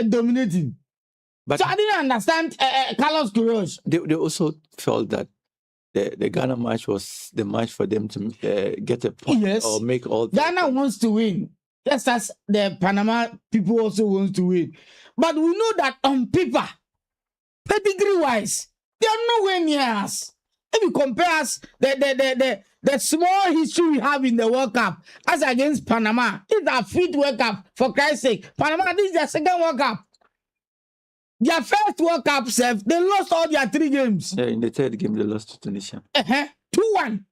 dominating. But So I didn't understand Carlos Queiroz. they also felt that the Ghana match was the match for them to get a point Yes. or make all. Ghana wants to win, just as the Panama people also want to win. But we know that on paper, pedigree-wise, they are nowhere near us. If you compare us, the small history we have in the World Cup as against Panama, this is our 5th World Cup, for Christ's sake. Panama, this is their 2nd World Cup. Their first World Cup, they lost all their 3 games. Yeah, in the 3rd game, they lost to Tunisia. 2-1.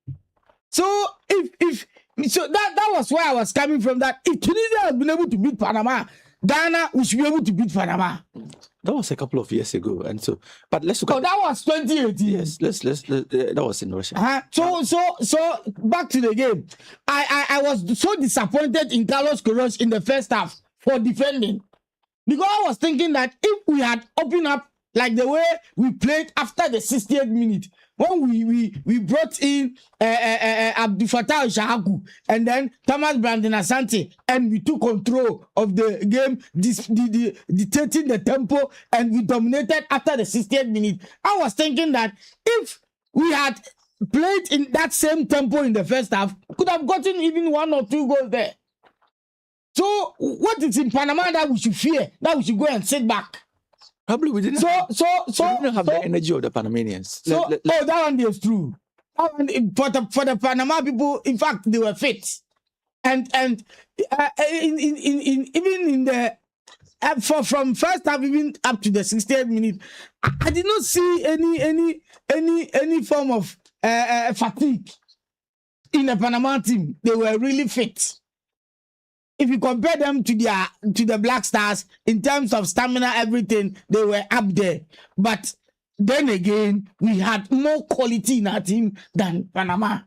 So that was where I was coming from. That if Tunisia has been able to beat Panama, Ghana we should be able to beat Panama. That was a couple of years ago, and so. But let's look. Oh, that was 2018. Yes, let's that was in Russia. So back to the game. I was so disappointed in Carlos Queiroz in the first half for defending. Because I was thinking that if we had opened up like the way we played after the 60th minute, when we brought in Abdul Fattah Shahaku and then Thomas Brandon Asante, and we took control of the game, dictating the tempo, and we dominated after the 60th minute. I was thinking that if we had played in that same tempo in the first half, could have gotten even 1 or 2 goals there. So what is in Panama that we should fear? That we should go and sit back? Probably we didn't. We didn't have the energy of the Panamanians. That one is true. For the Panama people, in fact, they were fit, and even in the from first half even up to the 60th minute, I did not see any form of fatigue in the Panama team. They were really fit. If you compare them to the Black Stars in terms of stamina, everything, they were up there. But then again, we had more quality in our team than Panama.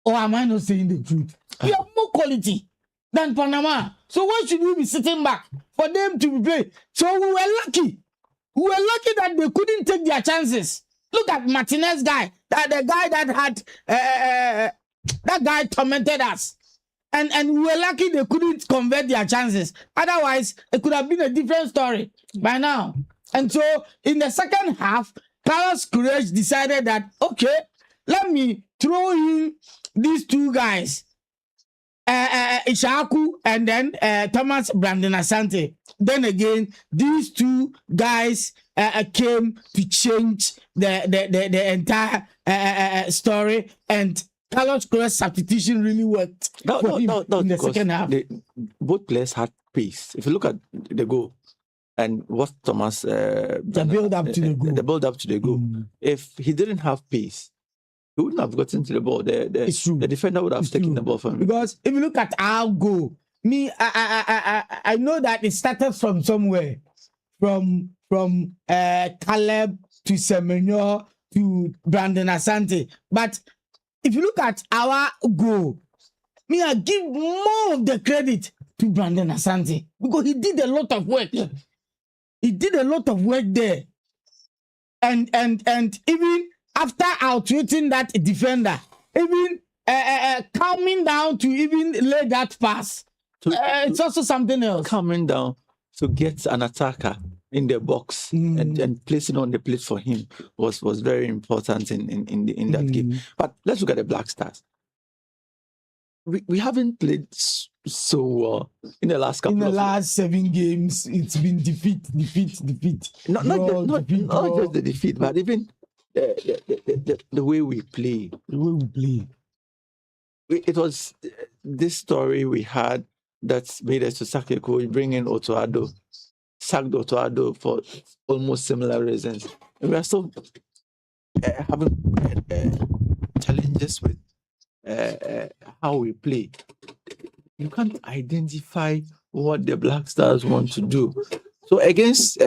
Or am I not saying the truth? We have more quality than Panama. So why should we be sitting back for them to be playing? So we were lucky. We were lucky that they couldn't take their chances. Look at Martinez guy, the guy that had that guy tormented us. And we were lucky they couldn't convert their chances. Otherwise, it could have been a different story by now. And so, in the second half, Carlos Queiroz decided that, okay, let me throw in these 2 guys, Ishaku and then Thomas Brandon Asante. Then again, these 2 guys came to change the entire story, and Carlos Queiroz substitution really worked in the second half. Both players had pace. If you look at the goal and what Thomas the build up to the goal, if he didn't have pace, he wouldn't have gotten to the ball. The defender would have taken the ball from him. Because if you look at our goal, I know that it started from somewhere, from Caleb to Semenyo to Brandon Asante, but if you look at our goal, I give more of the credit to Brandon Asante because he did a lot of work. Yeah. He did a lot of work there. And even after outwitting that defender, even calming down to even lay that pass, it's also something else. Calming down to get an attacker in the box and placing on the plate for him was very important in that game. But let's look at the Black Stars. We haven't played so well in the last couple. In the last 7 games, it's been defeat. Not just the defeat, but even the way we play. The way we play. It was this story we had that made us to sack a coach, bring in Otoado. Sacked Otoado for almost similar reasons. And we are still having challenges with how we play. You can't identify what the Black Stars want to do. So against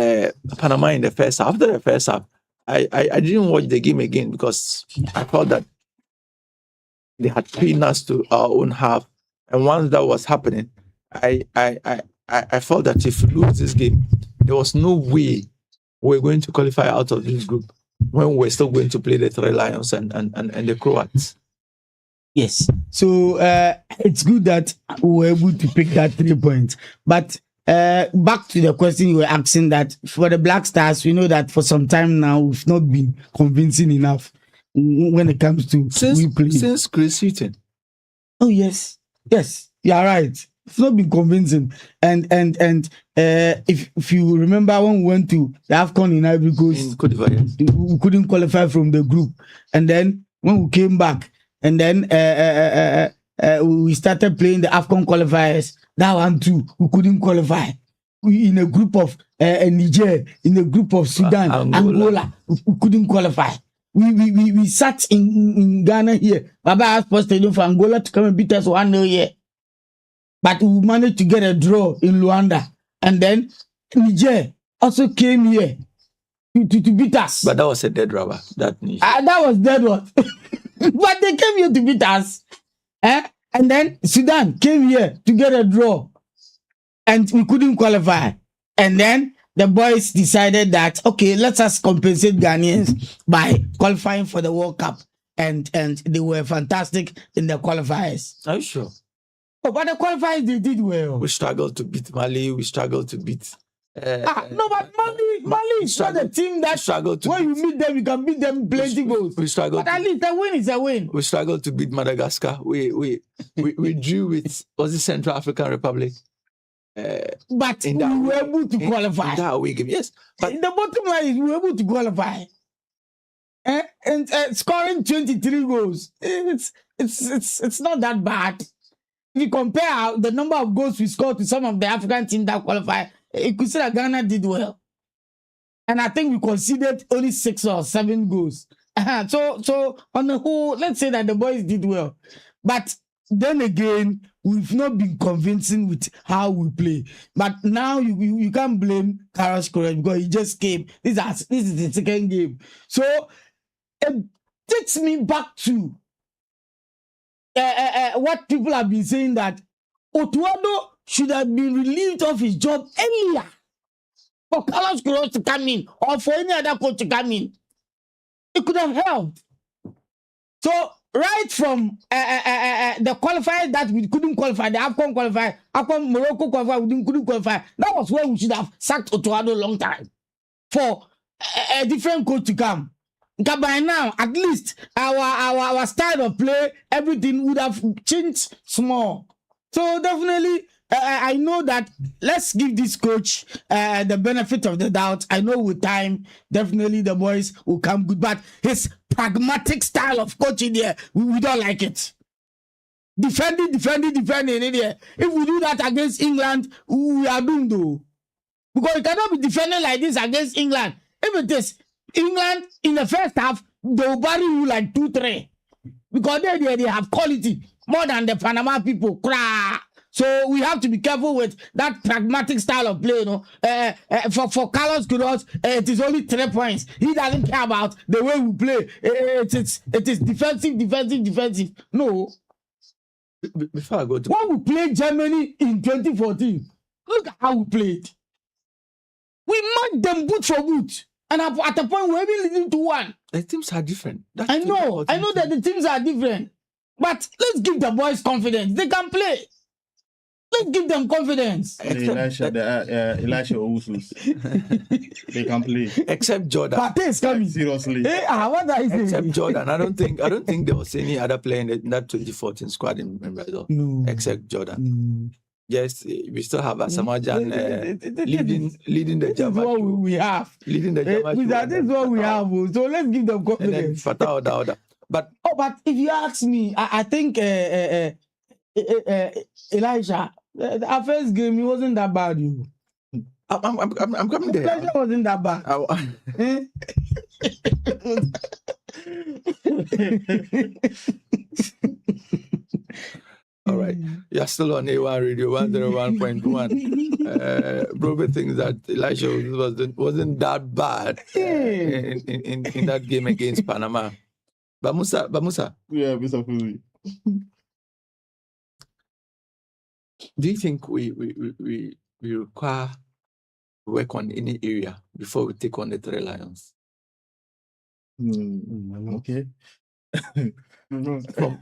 Panama in the first half, after the first half, I didn't watch the game again because I felt that they had pinned us to our own half. And once that was happening, I felt that if we lose this game, there was no way we're going to qualify out of this group when we're still going to play the 3 Lions and the Croats. Yes. So it's good that we were able to pick that 3 points. But back to the question you were asking, that for the Black Stars, we know that for some time now we've not been convincing enough when it comes to we play. Since Chris Hughton. Oh yes, you are right. It's not been convincing, and if you remember when we went to the AFCON in Ivory Coast, In Cote d'Ivoire, yes. we couldn't qualify from the group, and then when we came back, and then we started playing the AFCON qualifiers. That one too, we couldn't qualify. We in a group of Niger, in a group of Sudan, Angola, we couldn't qualify. We sat in Ghana here. Baba asked us for Angola to come and beat us 1-0 here. But we managed to get a draw in Luanda. And then Niger also came here to beat us. But that was a dead rubber. That was dead one. But they came here to beat us. And then Sudan came here to get a draw. And we couldn't qualify. And then the boys decided that, okay, let us compensate Ghanaians by qualifying for the World Cup. And they were fantastic in the qualifiers. Are you sure? Oh, but the qualifiers, they did well. We struggled to beat Mali. We struggled to beat. No, but Mali is not a team that when you meet them, you can beat them plenty goals. We struggled. But at least a win is a win. We struggled to beat Madagascar. We drew with, was it Central African Republic? But we were able to qualify. In that away game, yes. But the bottom line is we were able to qualify. And scoring 23 goals, it's not that bad. If you compare the number of goals we scored to some of the African teams that qualify, you could say that Ghana did well. And I think we conceded only 6 or 7 goals. So on the whole, let's say that the boys did well. But then again, we've not been convincing with how we play. But now you can't blame Carlos Correa because he just came. This is the second game. So it takes me back to what people have been saying, that Otuado should have been relieved of his job earlier for Carlos Correa to come in or for any other coach to come in. It could have helped. So right from the qualifiers that we couldn't qualify, the AFCON qualifier, AFCON Morocco qualifier, we couldn't qualify. That was where we should have sacked Otuado a long time for a different coach to come. Because by now, at least our style of play, everything would have changed small. So definitely, I know that let's give this coach the benefit of the doubt. I know with time, definitely the boys will come good. But his pragmatic style of coaching there, we don't like it. Defending in there. If we do that against England, we are doomed though. Because you cannot be defending like this against England. If it is England in the first half, they will bury you like 2-3. Because they have quality more than the Panama people. So we have to be careful with that pragmatic style of play. You know, for Carlos Queiroz, it is only 3 points. He doesn't care about the way we play. It is defensive. No. Before I go to when we played Germany in 2014, look at how we played. We marked them boot for boot. And at a point, we're even leading to 1. the teams are different. I know that the teams are different. But let's give the boys confidence. They can play. Let's give them confidence. Elisha Owusu. They can play. Except Jordan. Partey is coming. Seriously. What are you saying? Except Jordan. I don't think there was any other player in that 2014 squad in Brazil. No. Except Jordan. Yes, we still have Asamajan leading the This is what Jama. we have. Leading the Jama. This is what we have. So let's give them And then confidence. Fatah Oda. But But if you ask me, I think Elisha, our first game, he wasn't that bad. You. I'm coming there. Elisha wasn't that bad. Eh? All right. You're still on A1 Radio 101.1. Brobe thinks that Elisha wasn't that bad in that game against Panama. But Musa, Yeah, Mr. Fuzi. do you think we require work on any area before we take on the Three Lions? Okay.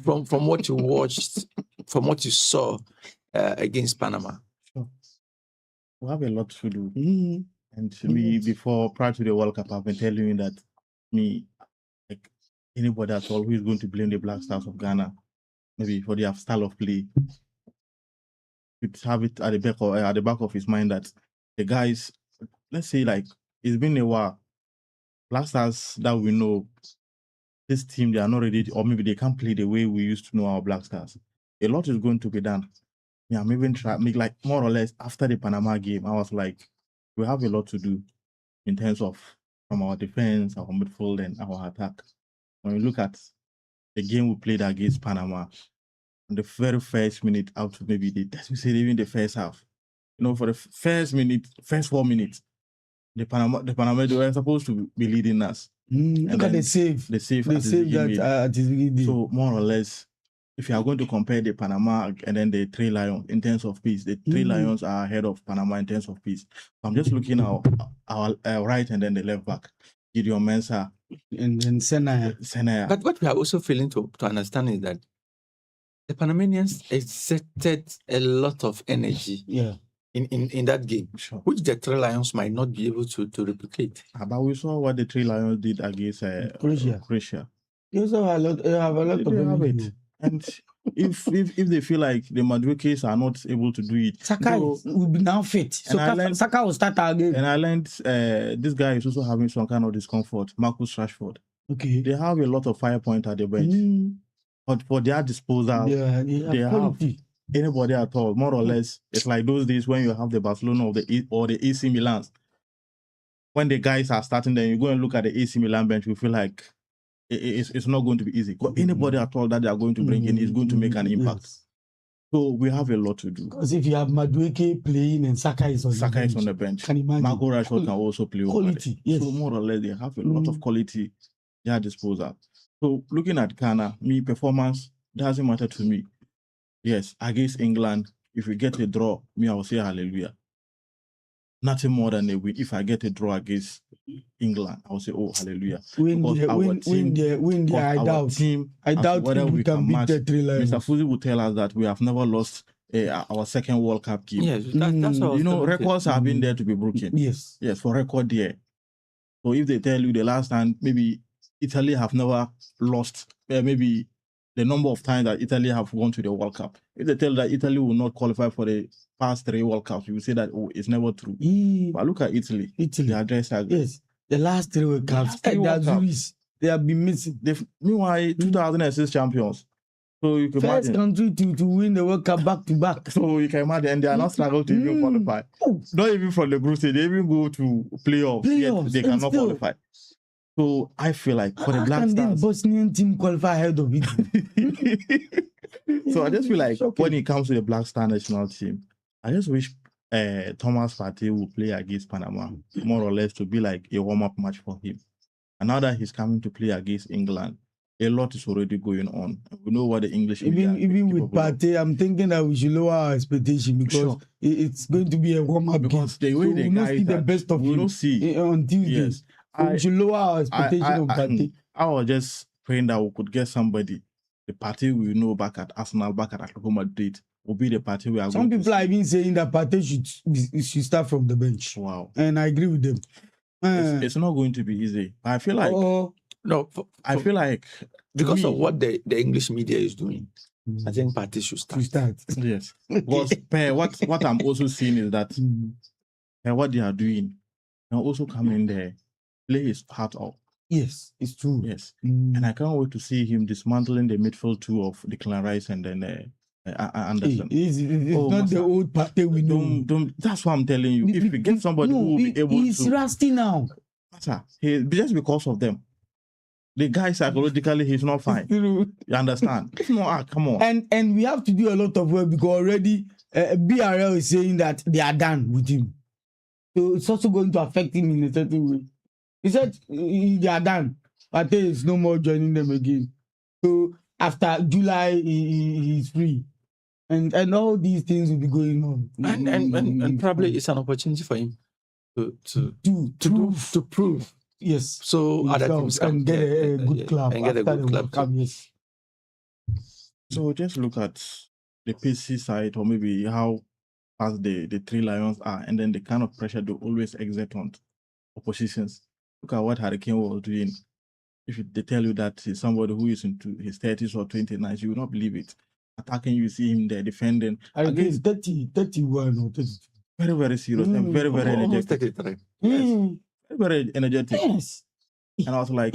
From what you watched, from what you saw against Panama? Sure. we have a lot to do. Mm. And me, before, prior to the World Cup, I've been telling you that me, like anybody at all who is going to blame the Black Stars of Ghana, maybe for their style of play, to have it at the back of his mind that the guys, let's say, like, it's been a while. Black Stars that we know, this team, they are not ready, or maybe they can't play the way we used to know our Black Stars. A lot is going to be done. Yeah, I'm even trying, like, more or less after the Panama game, I was like, we have a lot to do in terms of from our defense, our midfield, and our attack. When we look at the game we played against Panama, on the very first minute out to maybe even the first half, for the first 4 minutes, the Panama they were supposed to be leading us. Look at the save. The save that at his beginning. So more or less, if you are going to compare the Panama and then the Three Lions in terms of pace, the Three Lions are ahead of Panama in terms of pace. So I'm just looking at our right and then the left back, Gideon Mensah and then Senaya. But what we are also failing to understand is that the Panamanians exerted a lot of energy in that game, sure, which the Three Lions might not be able to replicate. But we saw what the Three Lions did against Croatia. They also have a lot of energy. And if they feel like the Maduekes are not able to do it, Saka will be now fit. So Saka will start again. And I learned this guy is also having some kind of discomfort, Marcus Rashford. Okay. They have a lot of fire point at the bench. But for their disposal, they have anybody at all, more or less. It's like those days when you have the Barcelona or the AC Milan. When the guys are starting, then you go and look at the AC Milan bench, you feel like it's not going to be easy. Anybody at all that they are going to bring in is going to make an impact. Yes. So we have a lot to do. Because if you have Madueke playing and Saka is on the bench, can imagine? Marco Rashford can also play quality. Yes. So more or less, they have a lot of quality at their disposal. So looking at Ghana, performance doesn't matter to me. Yes, against England, if we get a draw, I will say hallelujah. Nothing more than a win. If I get a draw against England, I will say, oh, hallelujah. Win there, I doubt whether we can beat match. The Three Lions. Mr. Fuzi will tell us that we have never lost our second World Cup game. Yes, that's what records have been there to be broken. Yes, for record there. So if they tell you the last time, maybe Italy have never lost, maybe the number of times that Italy have gone to the World Cup. If they tell that Italy will not qualify for the past 3 World Cups, you will say that, oh, it's never true. But look at Italy. They address that. Yes, the last 3 World Cups. They have been missing. Meanwhile, 2006 champions. So you can first imagine. country to win the World Cup back to back. So you can imagine, and they are not struggling to even qualify. Not even from the group stage, they even go to playoffs yet they cannot qualify. So I feel like for the Black Stars, this Bosnian team qualify ahead of it. So I just feel like when it comes to the Black Star national team, I just wish Thomas Partey will play against Panama, more or less to be like a warm-up match for him. And now that he's coming to play against England, a lot is already going on. We know what the English even with Partey, I'm thinking that we should lower our expectation because it's going to be a warm-up game. The way we will not see the best of him on Tuesday. Yes. We should lower our expectation of Partey. I was just praying that we could get somebody. The Partey we know back at Arsenal, back at Atletico Madrid, will be the Partey we are Some going people to are even saying that Partey should start from the bench. Wow. And I agree with them. It's not going to be easy. I feel like... I feel like... Because of what the English media is doing, I think Partey should start. Yes. Because what I'm also seeing is that what they are doing, they're also coming there, play his heart out. Yes, it's true. Yes. And I can't wait to see him dismantling the midfield two of Declan Rice and then Anderson. It's not the old Partey we know. That's what I'm telling you. If you get somebody who will be able to... He's rusty now. Just because of them. The guy psychologically, he's not fine. You understand? No, come on. And we have to do a lot of work because already BRL is saying that they are done with him. So it's also going to affect him in a certain way. He said they are done. Partey is no more joining them again. So after July, he's free. And all these things will be going on. And probably it's an opportunity for him to prove. Yes. So other teams can get a good club. And get a good club. Yes. So just look at the PC side, or maybe how fast the Three Lions are, and then the kind of pressure they always exert on oppositions. Look at what Hurricane was doing. If they tell you that he's somebody who is into his 30s or 29s, you will not believe it. Attacking, you see him there defending. Against 31 or 32. Very, very serious and very, very Almost energetic. 33. Mm. Very, very energetic. Yes. And I was like,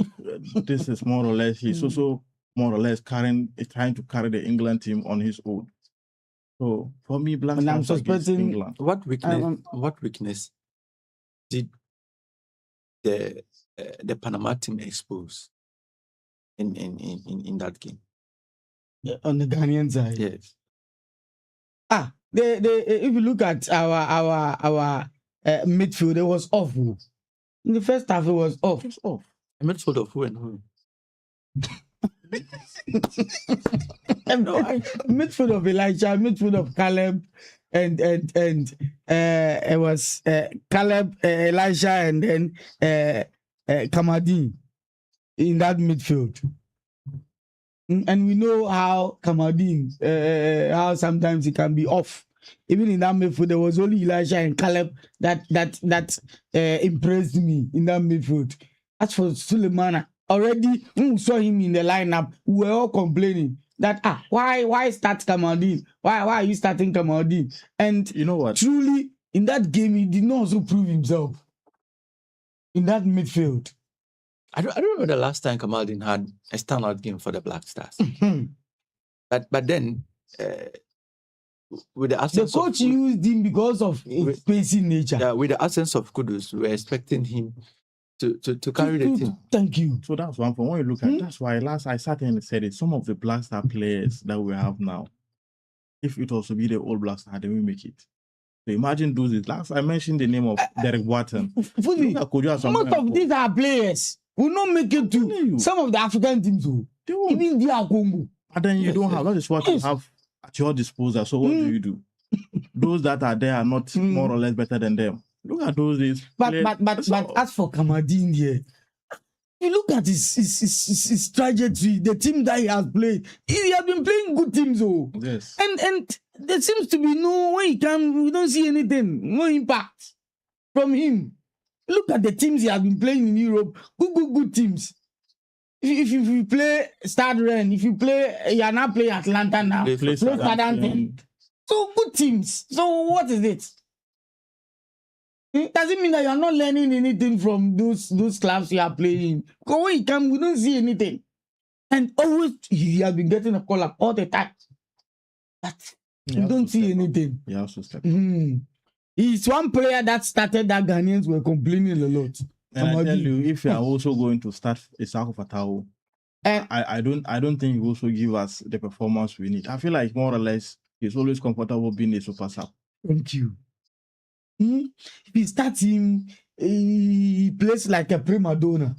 this is more or less, he's also more or less trying to carry the England team on his own. So for me, Black And I'm Stars against suspecting- England. What weakness? Um, What weakness did the Panama team expose in that game? On the Ghanaian side. Yes. If you look at our midfield, it was awful. In the first half, it was off. It's off. A midfield of who and who? No, midfield of Elijah, midfield of Caleb, and it was Caleb, Elijah, and then Kamaldeen in that midfield. And we know how Kamaldeen, how sometimes he can be off. Even in that midfield, there was only Elijah and Caleb that impressed me in that midfield. As for Sulemana, already when we saw him in the lineup, we were all complaining that why start Kamaldeen? Why are you starting Kamaldeen? And You know what? truly, in that game, he did not also prove himself in that midfield. I don't remember the last time Kamaldeen had a standout game for the Black Stars. But then, with the The absence coach of used him because of his pacing nature. with the absence of Kudus, we were expecting him to carry the team. Thank you. So that's one thing. When you look at that's why last I sat and said it. Some of the Black Star players that we have now, if it was to be the old Black Star, they will make it. So imagine those. Last I mentioned the name of Derek Wharton. Fully, Look at Kojo Asamoah most of Mensah. these are players will not make it telling to you. some of the African teams. They won't. Even DR Congo. But then you Yes, don't yes. have. That is what you Yes. have at your disposal. So what do you do? Those that are there are not more or less better than them. Look at those days. But players- as for Kamaldeen here, you look at his trajectory, the team that he has played. He has been playing good teams, yes. and there seems to be no way he can. We don't see anything, no impact from him. Look at the teams he has been playing in Europe. Good teams. If you play Stade Rennes, if you play, you are now playing Atlanta now. Play Play Southampton. So good teams. So what is it? Does it mean that you are not learning anything from those clubs you are playing? Because when you come, we don't see anything. And always he has been getting a call up all the time. But He we has don't to see step up. anything. He has to step up. He's one player that started that Ghanaians were complaining a lot. And I tell Kamaldeen. you, if you are also going to start Isaac Fatao, And I don't think he will also give us the performance we need. I feel like more or less he's always comfortable being a super sub. thank you. If he starts him, he plays like a prima donna.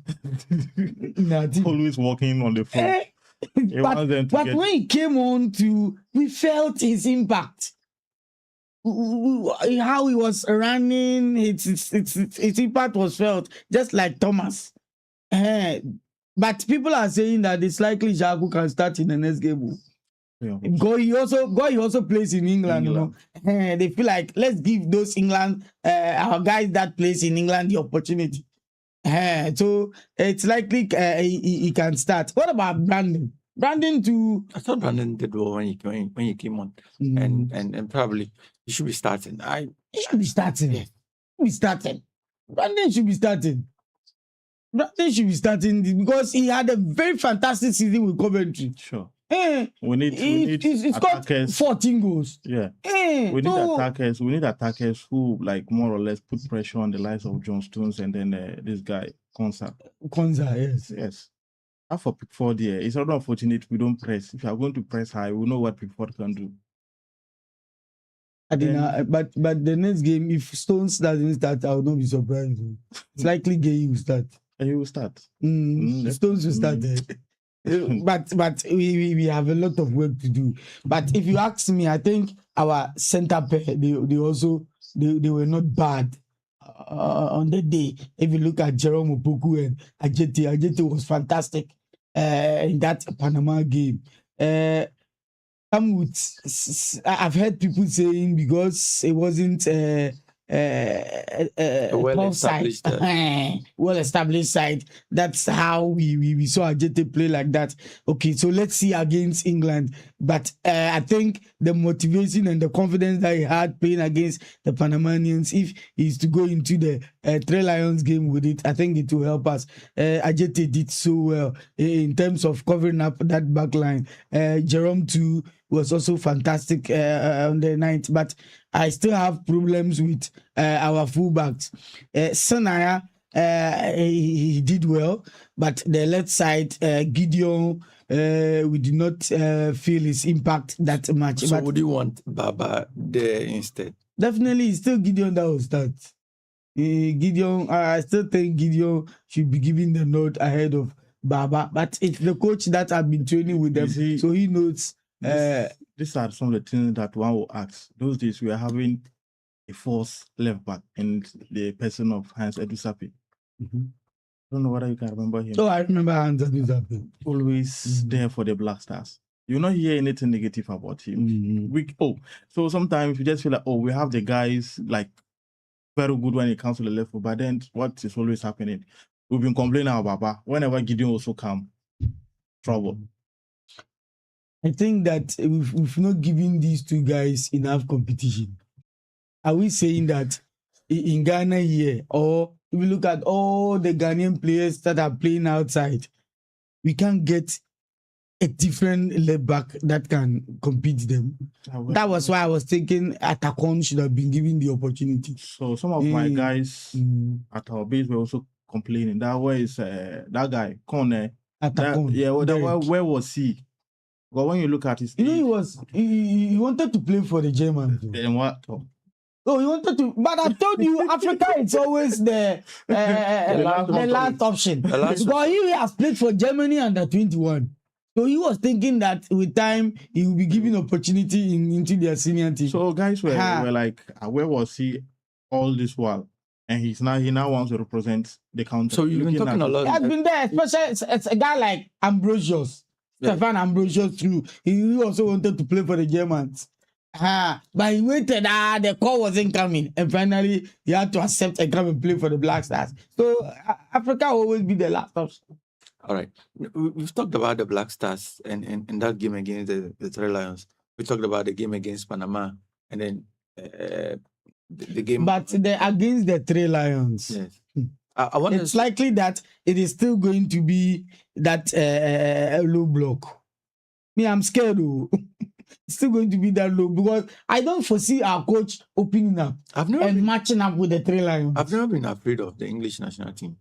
in our team. Always walking on the floor. Eh, He wants them to but get- when he came on we felt his impact. How he was running, his impact was felt, just like Thomas. But people are saying that it's likely Jagu can start in the next game. Yeah. Goy also plays in England. You know, they feel like let's give those England our guys that plays in England the opportunity. So it's likely he can start. What about Brandon? Brandon too. I thought Brandon did well when he came on, and probably he should be starting. He should be starting. Yeah. Brandon should be starting. Brandon should be starting because he had a very fantastic season with Coventry. Sure. Eh, We need he's got attackers. 14 goals. Yeah. Eh, We need so- attackers. We need attackers who like more or less put pressure on the likes of John Stones and then this guy Konsa. Konza, yes. Yes. As for Pickford here, it's not unfortunate we don't press. If you are going to press high, we know what Pickford can do. But the next game, if Stones doesn't start, I will not be surprised. It's likely Gay will start. And he will start. Stones will start there. But we have a lot of work to do. But if you ask me, I think our centre pair they were not bad on the day. If you look at Jerome Opoku and Ajeti was fantastic in that Panama game. come with. I've heard people saying because it wasn't well-established side. well-established side. That's how we saw Ajete play like that. Okay, so let's see against England. But I think the motivation and the confidence that he had playing against the Panamanians, if he's to go into the Three Lions game with it, I think it will help us. Ajete did so well in terms of covering up that back line. Jerome too was also fantastic on the night, but I still have problems with our fullbacks. Sanaya, he did well, but the left side, Gideon, we did not feel his impact that much. So but would you want Baba there instead? definitely, it's still Gideon that will start. Gideon, I still think Gideon should be given the nod ahead of Baba, but it's the coach that have been training with them, see, so he knows. These are some of the things that one will ask. Those days we are having a false left back in the person of Hans Edusapi. Mm-hmm. I don't know whether you can remember him. Oh, I remember Hans Edusapi. Always there for the Black Stars. You not hear anything negative about him. So sometimes you just feel like, we have the guys like very good when it comes to the left foot, but then what is always happening? We've been complaining about Baba. Whenever Gideon also come, trouble. I think that we've not given these two guys enough competition. Are we saying that in Ghana here, or if you look at all the Ghanaian players that are playing outside, we can't get a different left back that can compete them? That was why I was thinking Atakon should have been given the opportunity. So some of my guys at our base were also complaining. That was that guy, Kone. Atakon. Where was he? But when you look at his, he wanted to play for the Germans. And what? Oh, he wanted to, but I told you, Africa it's always the last option. Because he has played for Germany under 21. So he was thinking that with time he will be given opportunity into their senior team. So guys were like, where was he all this while? And he now wants to represent the country. So you've been talking a lot. He has been there, especially it's a guy like Ambrosius. Stefan Ambrosius too. He also wanted to play for the Germans. But he waited, the call wasn't coming. And finally, he had to accept and come and play for the Black Stars. So Africa will always be the last option. All right. We've talked about the Black Stars and that game against the Three Lions. We talked about the game against Panama and then the game. But against the Three Lions. Yes. It's likely that it is still going to be that low block. I'm scared. It's still going to be that low because I don't foresee our coach opening up matching up with the Three Lions. I've never been afraid of the English national team.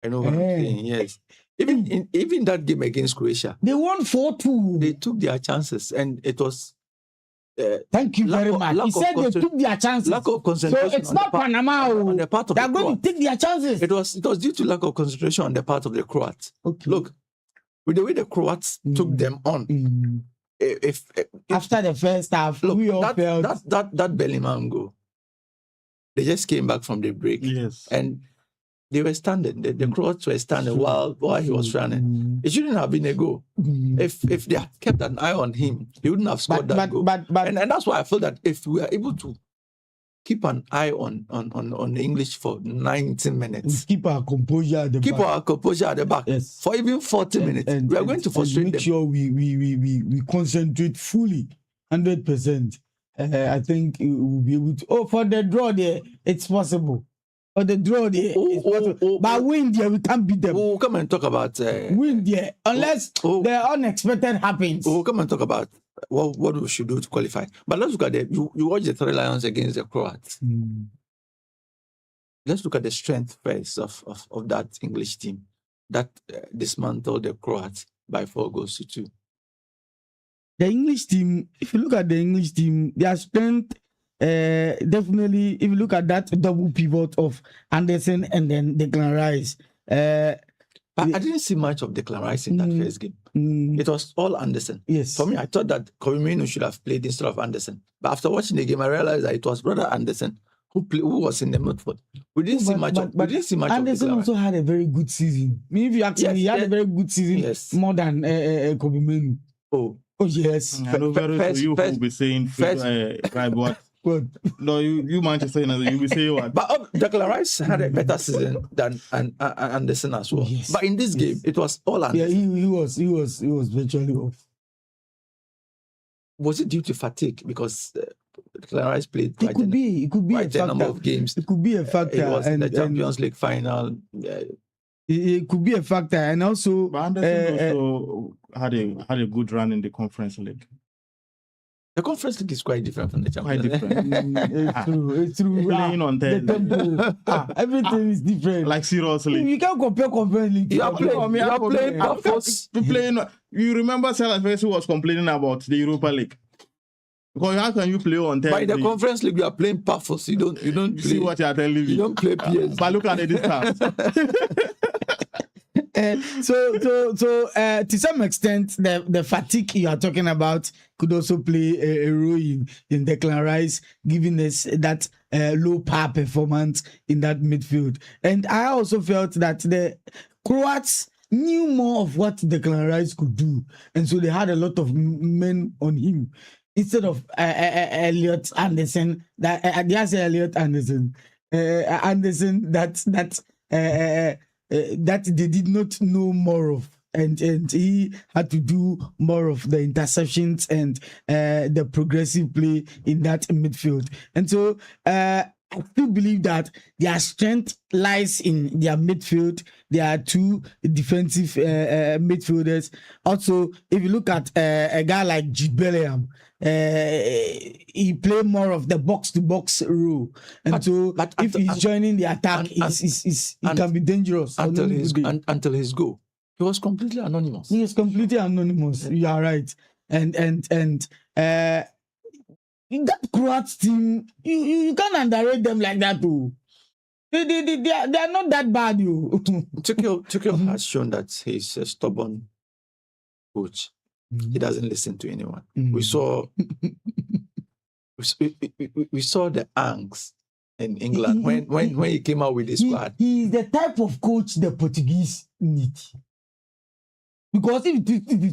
I know what I'm saying. Yes. Even that game against Croatia, they won 4-2. They took their chances, and it was. Thank you very much. He said they took their chances. Lack of concentration. So it's not Panama on the part of they're going to take their chances. It was due to lack of concentration on the part of the Croats. Okay. Look, with the way the Croats took them on, if after the first half, we all felt that Bellingham goal. They just came back from the break. Yes, and they were standing. The Croats were standing while he was running. It shouldn't have been a goal. If they had kept an eye on him, he wouldn't have scored that goal. And that's why I feel that if we are able to keep an eye on the English for 90 minutes, keep our composure at the back yes. for even 40 minutes, we are going to frustrate them. Make sure we concentrate fully, 100%. I think we will be able to. For the draw there, it's possible. For the draw there, it's possible. But win there, we can't beat them. We'll come and talk about win there, unless the unexpected happens. We'll come and talk about what we should do to qualify. But let's look at you watch the Three Lions against the Croats. Let's look at the strength first of that English team that dismantled the Croats by 4-2. The English team, if you look at the English team, their strength, definitely, if you look at that double pivot of Anderson and then Declan Rice. But I didn't see much of Declan Rice in that first game. It was all Anderson. Yes. For me, I thought that Kobe Mainoo should have played instead of Anderson. But after watching the game, I realized that it was brother Anderson who was in the midfield. We didn't see much of Anderson also had a very good season. If you actually, he had a very good season, more than Kobe Mainoo. Oh, Oh yes. I know very First- so you first- will be saying right, what? Good. No, you Manchester United, you will say what? But Declan Rice had a better season than Anderson as well. Yes, But in this yes. game, it was all Yeah, Anderson. he was virtually off. Was it due to fatigue? Because Declan Rice played It quite, could be a quite a number factor. of games. It could be a factor. It was in the and Champions League final. it could be a factor, and also But Anderson also had a good run in the Conference League. The Conference League is quite different from the Quite Champions League. different. it's true. Playing on The 10. tempo, everything is different. Like seriously. You can't compare League. You are playing purpose. Playing, you remember Salah who was complaining about the Europa League? Because how can you play on 10? By the Conference League, you are playing purpose. You don't You play. see what you are telling me. You don't play PS. But look at the distance. So to some extent, the fatigue you are talking about could also play a role in Declan Rice giving us that low power performance in that midfield. And I also felt that the Croats knew more of what Declan Rice could do, and so they had a lot of men on him instead of Elliot Anderson. Anderson that they did not know more of, and he had to do more of the interceptions and the progressive play in that midfield. And so I still believe that their strength lies in their midfield. There are two defensive midfielders. Also, if you look at a guy like Jude Bellingham, he play more of the box-to-box role, and if he's joining the attack, it can be dangerous until his goal. He was completely anonymous. He is completely anonymous. You are right, and that Croats team, you can't underrate them like that too. They are not that bad, you. Tuchel has shown that he's a stubborn coach. He doesn't listen to anyone. We saw the angst in England when he came out with his squad. He is the type of coach the Portuguese need. Because if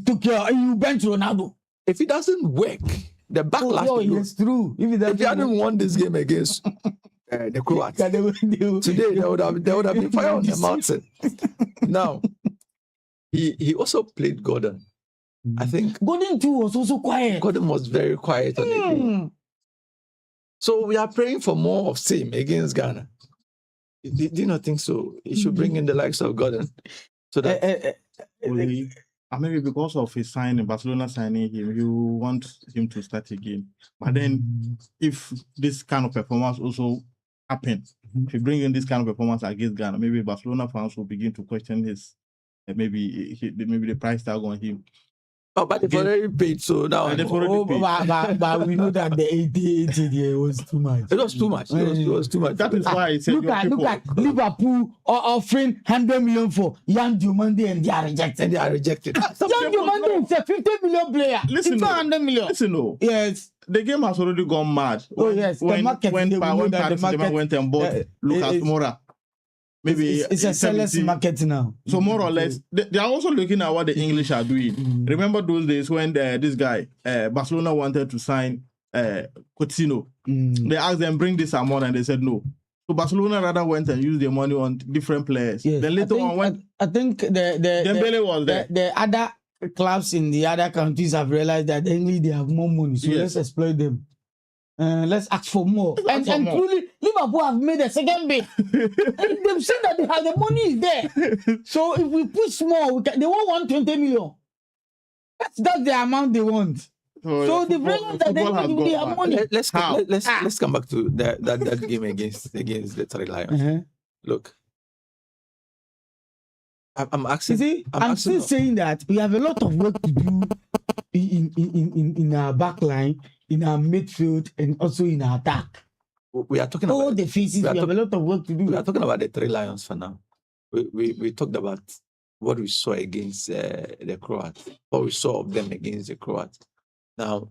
Tuchel, you bench Ronaldo. If it doesn't work, the backlash. It's true. If he hadn't won this game against the Croats, today there would have been fire on the mountain. Now, he also played Gordon. I think Gordon too was also quiet. Gordon was very quiet on the game. So we are praying for more of same against Ghana. Do you not think so? He should bring in the likes of Gordon. So that maybe because of his signing, Barcelona signing him, you want him to start again. But then if this kind of performance also happens, if you bring in this kind of performance against Ghana, maybe Barcelona fans will begin to question his maybe the price tag on him. Oh, but they've already paid, so now. But we know that the 80 was too much. It was too much. It was too much. That is why I said look at Liverpool offering 100 million for Yan Diomande, and they are rejected. Yan Diomande is a 50 million player. Listen, it's not 100 million. Listen, yes. The game has already gone mad. When Paris went and bought Lucas Moura. Maybe it's a seller's market now. So more or less, they are also looking at what the English are doing. Remember those days when this guy, Barcelona wanted to sign Coutinho. They asked them, bring this amount, and they said no. So Barcelona rather went and used their money on different players. Yes. Then later I think Dembele was there. The other clubs in the other countries have realized that they have more money, so let's exploit them. Let's ask for more. And truly, Liverpool have made a second bid. And they've said that they have the money is there. So if we push more, they want 120 million. That's the amount they want. So the realized that they have money. Let's come back to that game against the Three Lions. Look, I'm asking. See, I'm still saying that we have a lot of work to do in our back line, in our midfield, and also in our attack. We are talking all about the phases. We have a lot of work to do. We are talking about the Three Lions for now. We talked about what we saw against the Croats, what we saw of them against the Croats. Now,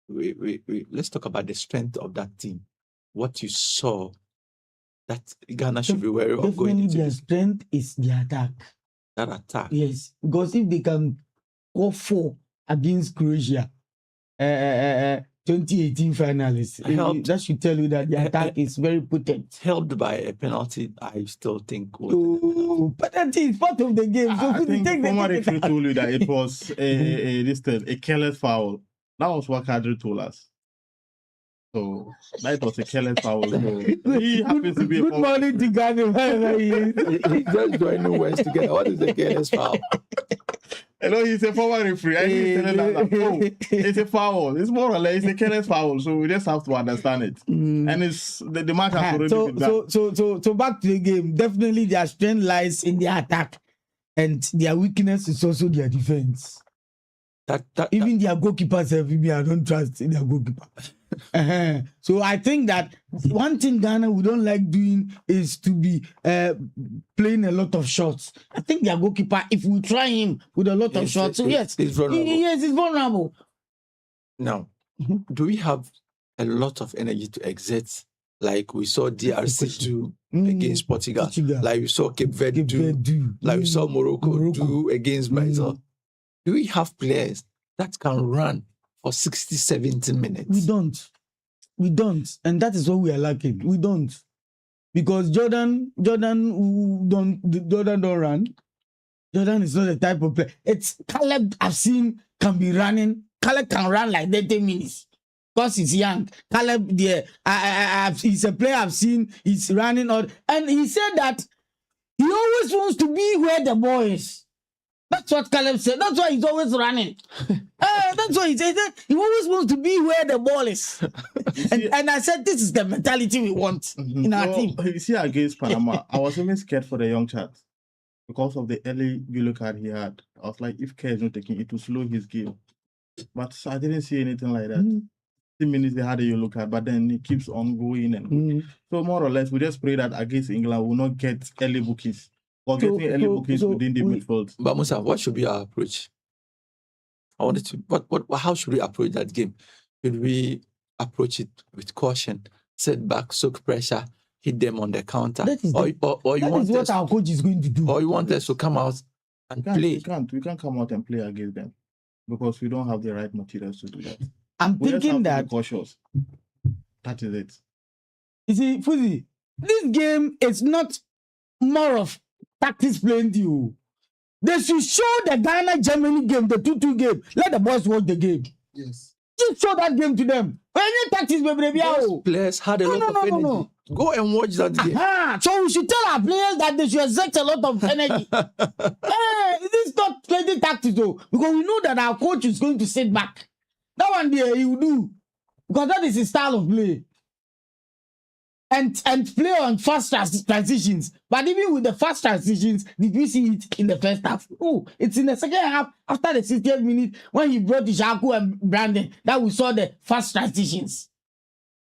we let's talk about the strength of that team. What you saw that Ghana should be wary of going into. Their strength is the attack. That attack. Yes, because if they can go 4 against Croatia, 2018 finalists. Helped. That should tell you that the attack is very potent. Helped by a penalty, I still think. Oh, penalty is part of the game. So I think take former the referee told you that it was a careless foul. That was what Kadri told us. So that was a careless foul. So he happens to be a good foul. morning to Ghana, wherever he is. He just joining words together. What is the careless foul? Hello, he's a former referee. And he's telling us that, oh, it's a foul. It's more or less a careless foul. So we just have to understand it. And it's the match has already been done. So back to the game. Definitely their strength lies in their attack, and their weakness is also their defense. Even their goalkeepers, I don't trust in their goalkeeper. So I think that one thing Ghana we don't like doing is to be playing a lot of shots. I think their goalkeeper, if we try him with a lot of shots, so yes, he's vulnerable. Yes, he's vulnerable. Now, do we have a lot of energy to exert, like we saw DRC do against Portugal, like we saw Cape Verde do, like we saw Morocco do against Brazil? Do we have players that can run for 60, 70 minutes? We don't. And that is what we are lacking. We don't. Because Jordan don't run. Jordan is not the type of player. It's Caleb I've seen can be running. Caleb can run like 30 minutes. Because he's young. Caleb, he's a player I've seen, he's running out. And he said that he always wants to be where the ball is. That's what Caleb said. That's why he's always running. That's why he said that he always wants to be where the ball is. and I said, this is the mentality we want in our team. You see, against Panama, I was even scared for the young chap because of the early yellow card he had. I was like, if care is not taking it, will slow his game. But I didn't see anything like that. 10 minutes they had a yellow card, but then it keeps on going and going. So more or less, we just pray that against England, we will not get early bookies. Or getting early bookies within the midfield. But Musa, what should be our approach? I wanted to. How should we approach that game? Should we approach it with caution, sit back, soak pressure, hit them on the counter, That is what our coach is going to do. Or you want us to come out and play? We can't come out and play against them because we don't have the right materials to do that. I'm thinking that be cautious. That is it. You see, Fuzi, this game is not more of tactics playing to you. They should show the Ghana-Germany game, the 2-2 game. Let the boys watch the game. Yes. Just show that game to them. Any tactics, baby. Those players had a lot of energy. No. Go and watch that game. So we should tell our players that they should exert a lot of energy. This is not playing tactics though, because we know that our coach is going to sit back. That one there he will do, because that is his style of play. And play on fast transitions. But even with the fast transitions, did we see it in the first half? Oh, it's in the second half, after the 60th minute, when he brought Ishaku and Brandon, that we saw the fast transitions.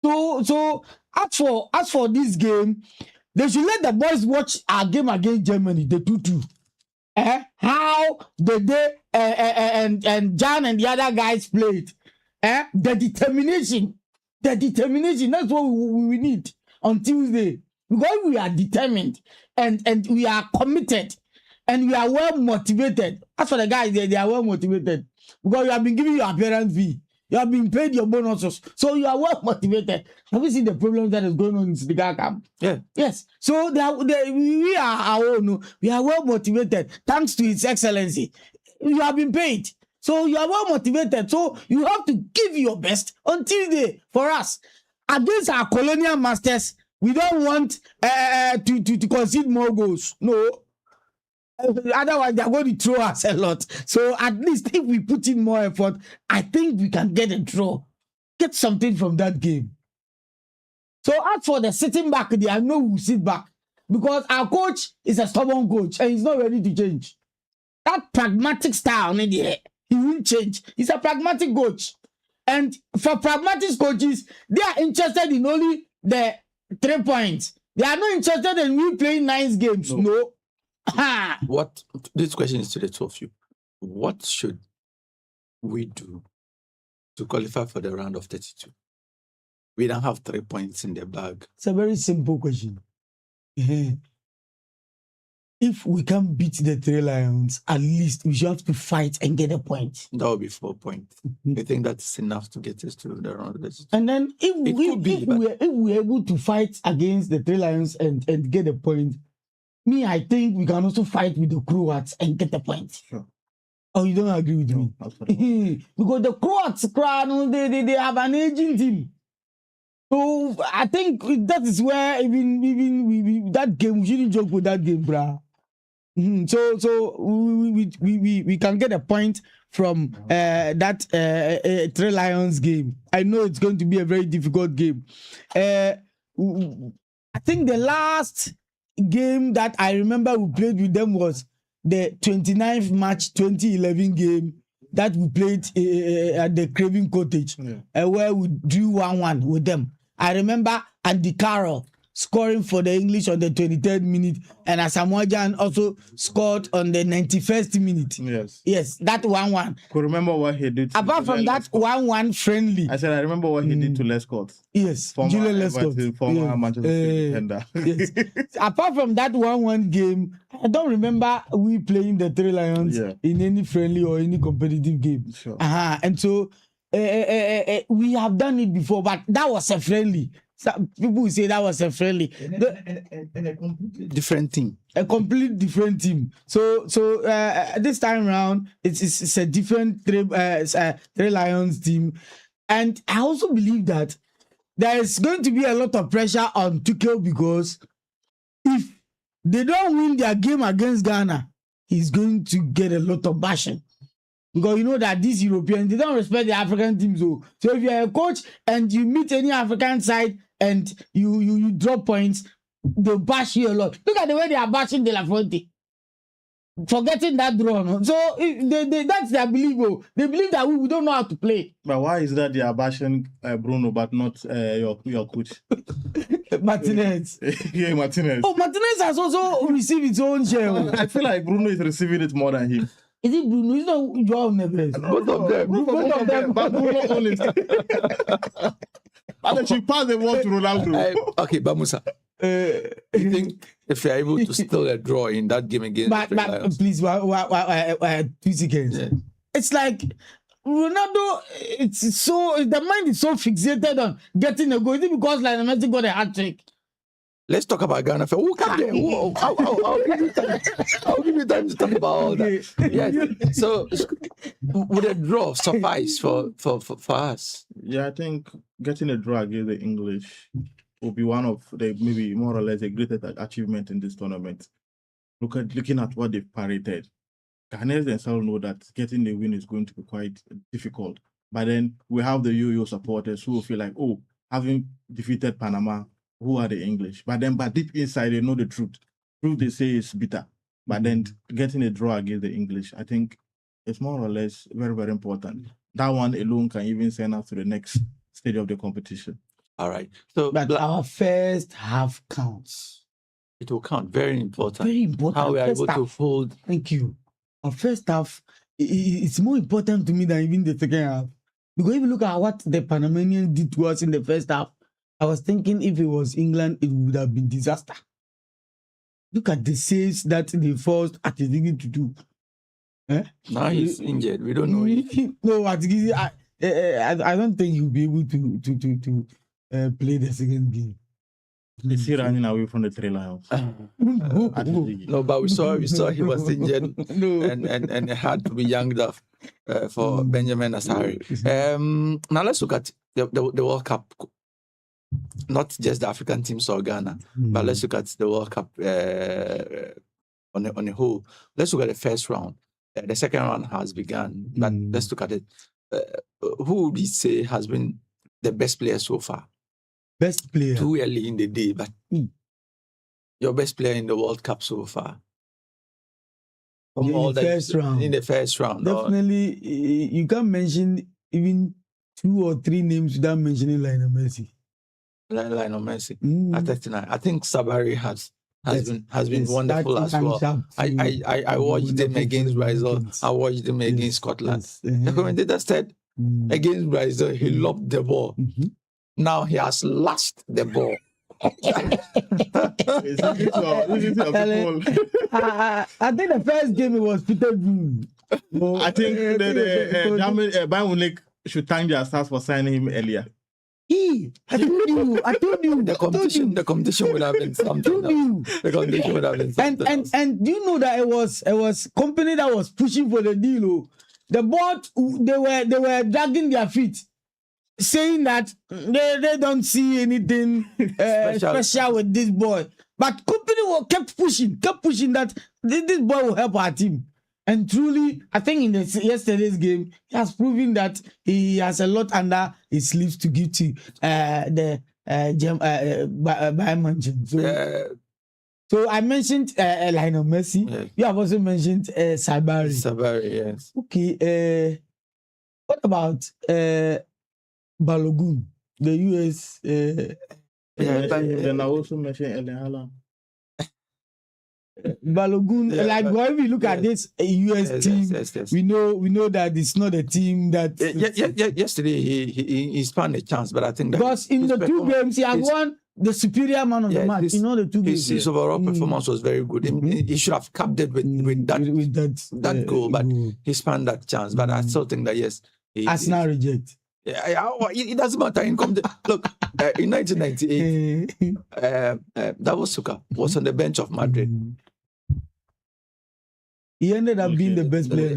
So as for this game, they should let the boys watch our game against Germany, the 2-2. How the and Jan and the other guys played. The determination. That's what we need on Tuesday, because we are determined and we are committed and we are well motivated. As for the guys, they are well motivated because you have been given your appearance fee, you have been paid your bonuses, so you are well motivated. Have you seen the problems that is going on in Senegal camp? Yeah. Yes. So we are our own. We are well motivated thanks to His Excellency. You have been paid. So you are well motivated. So you have to give your best on Tuesday for us. Against our colonial masters, we don't want to concede more goals. No. Otherwise, they are going to throw us a lot. So at least if we put in more effort, I think we can get a draw. Get something from that game. So as for the sitting back, I know we'll sit back. Because our coach is a stubborn coach and he's not ready to change. That pragmatic style, he won't change. He's a pragmatic coach. And for pragmatic coaches, they are interested in only the 3 points. They are not interested in we playing nice games. No. This question is to the two of you. What should we do to qualify for the round of 32? We don't have 3 points in the bag. It's a very simple question. If if we can beat the Three Lions, at least we should have to fight and get a point. That would be 4 points. You think that's enough to get us to the round of the And then if but- we're able to fight against the Three Lions and get a point, I think we can also fight with the Croats and get a point. Sure. Oh, you don't agree with me? Absolutely. Because the Croats, they have an aging team. So I think that is where even we that game, we shouldn't joke with that game, bruh. So we can get a point from that Three Lions game. I know it's going to be a very difficult game. I think the last game that I remember we played with them was the 29th March 2011 game that we played at the Craven Cottage, where we drew 1-1 with them. I remember Andy Carroll scoring for the English on the 23rd minute, and Asamoah Gyan also scored on the 91st minute. Yes, that 1-1. Could remember what he did. Apart from that 1-1 friendly. I said I remember what he did to Lescott. Yes, Julian Lescott. Former Manchester City defender. Yes. Apart from that 1-1 game, I don't remember we playing the Three Lions in any friendly or any competitive game. Sure. And so we have done it before, but that was a friendly. Some people will say that was a friendly. And a completely different team. A complete different team. So this time around, it's a different Three Lions team. And I also believe that there is going to be a lot of pressure on Tuchel, because if they don't win their game against Ghana, he's going to get a lot of bashing. Because you know that these Europeans, they don't respect the African teams. So if you're a coach and you meet any African side and you drop points, they'll bash you a lot. Look at the way they are bashing De La Fuente for getting that draw. No? So that's their belief. Oh. They believe that we don't know how to play. But why is that they are bashing Bruno but not your coach? Martinez. Yeah, Martinez. Oh, Martinez has also received its own share. I feel like Bruno is receiving it more than him. Is it Bruno? It's not Joao Neves. Both of them. Both of them. But Bruno only. And then she passed the ball to Ronaldo. Okay, Bamusa. You think if you're able to steal a draw in that game against the Lions? Please, 2 seconds. Yeah. It's like Ronaldo, it's so, the mind is so fixated on getting a goal. Is it because Lionel Messi got a hat trick? Let's talk about Ghana. Who can get? I'll give you time. I'll give you time to talk about all that. Yes. So would a draw suffice for us? Yeah, I think getting a draw against the English will be one of the maybe more or less the greatest achievement in this tournament. Looking at what they've paraded, Ghanaians themselves know that getting the win is going to be quite difficult. But then we have the yo-yo supporters who will feel like, oh, having defeated Panama, who are the English? But deep inside, they know the truth. Truth they say is bitter. But then getting a draw against the English, I think it's more or less very, very important. That one alone can even send us to the next stage of the competition. All right. So But our first half counts. it will count. Very important. Very important. How we are First able to half. hold. Thank you. Our first half, it's more important to me than even the second half. Because if you look at what the Panamanians did to us in the first half, I was thinking if it was England, it would have been disaster. Look at the saves that they forced Atigidi to do. Now he's injured. We don't know if No, Atigidi, I don't think he'll be able to play the second game. Is he running away from the Three Lions? no, but we saw he was injured No. and it had to be younged up for Benjamin Asari. Now let's look at the World Cup. Not just the African team saw Ghana, but let's look at the World Cup on the whole. Let's look at the first round. The second round has begun, but let's look at it. Who would you say has been the best player so far? Best player. Too early in the day, but your best player in the World Cup so far. From In all the that- first round. In the first round. or- Definitely, you can't mention even 2 or 3 names without mentioning Lionel Messi. Lionel Messi at 39. I think Sabari has Yes, been yes, wonderful that as is well. sharp I to watched him wonderful against Brazil. celebrations. I watched him against Yes, Scotland. yes, The commentator said against Brazil, he lobbed the ball. Mhm. Now he has lashed the ball. I think the first game it was Peter Boone. I think Bayern Munich should thank their stars for signing him earlier. I told you. The competition would have been something. The competition would have been something. And do you know that it was company that was pushing for the deal? Oh. The board they were dragging their feet, saying that they don't see anything special with this boy. But company kept pushing that this boy will help our team. And truly, I think in yesterday's game, he has proven that he has a lot under his sleeves to give to the Bayern Munich. So I mentioned Lionel Messi. Yes. You have also mentioned Sabari. Sabari, yes. Okay. What about Balogun, the US? Then I also mentioned Erling Haaland. Balogun, like when we look at this US team, yes. we know that it's not a team that. Yesterday he spanned a chance, but I think that because in the two games he has won the superior man of the match. You know the two games. His overall performance was very good. He should have capped it with that goal, but he spanned that chance. But I still think that yes, Arsenal reject. It doesn't matter. Look, in 1998, Davor Suker was on the bench of Madrid. He ended up being the best player.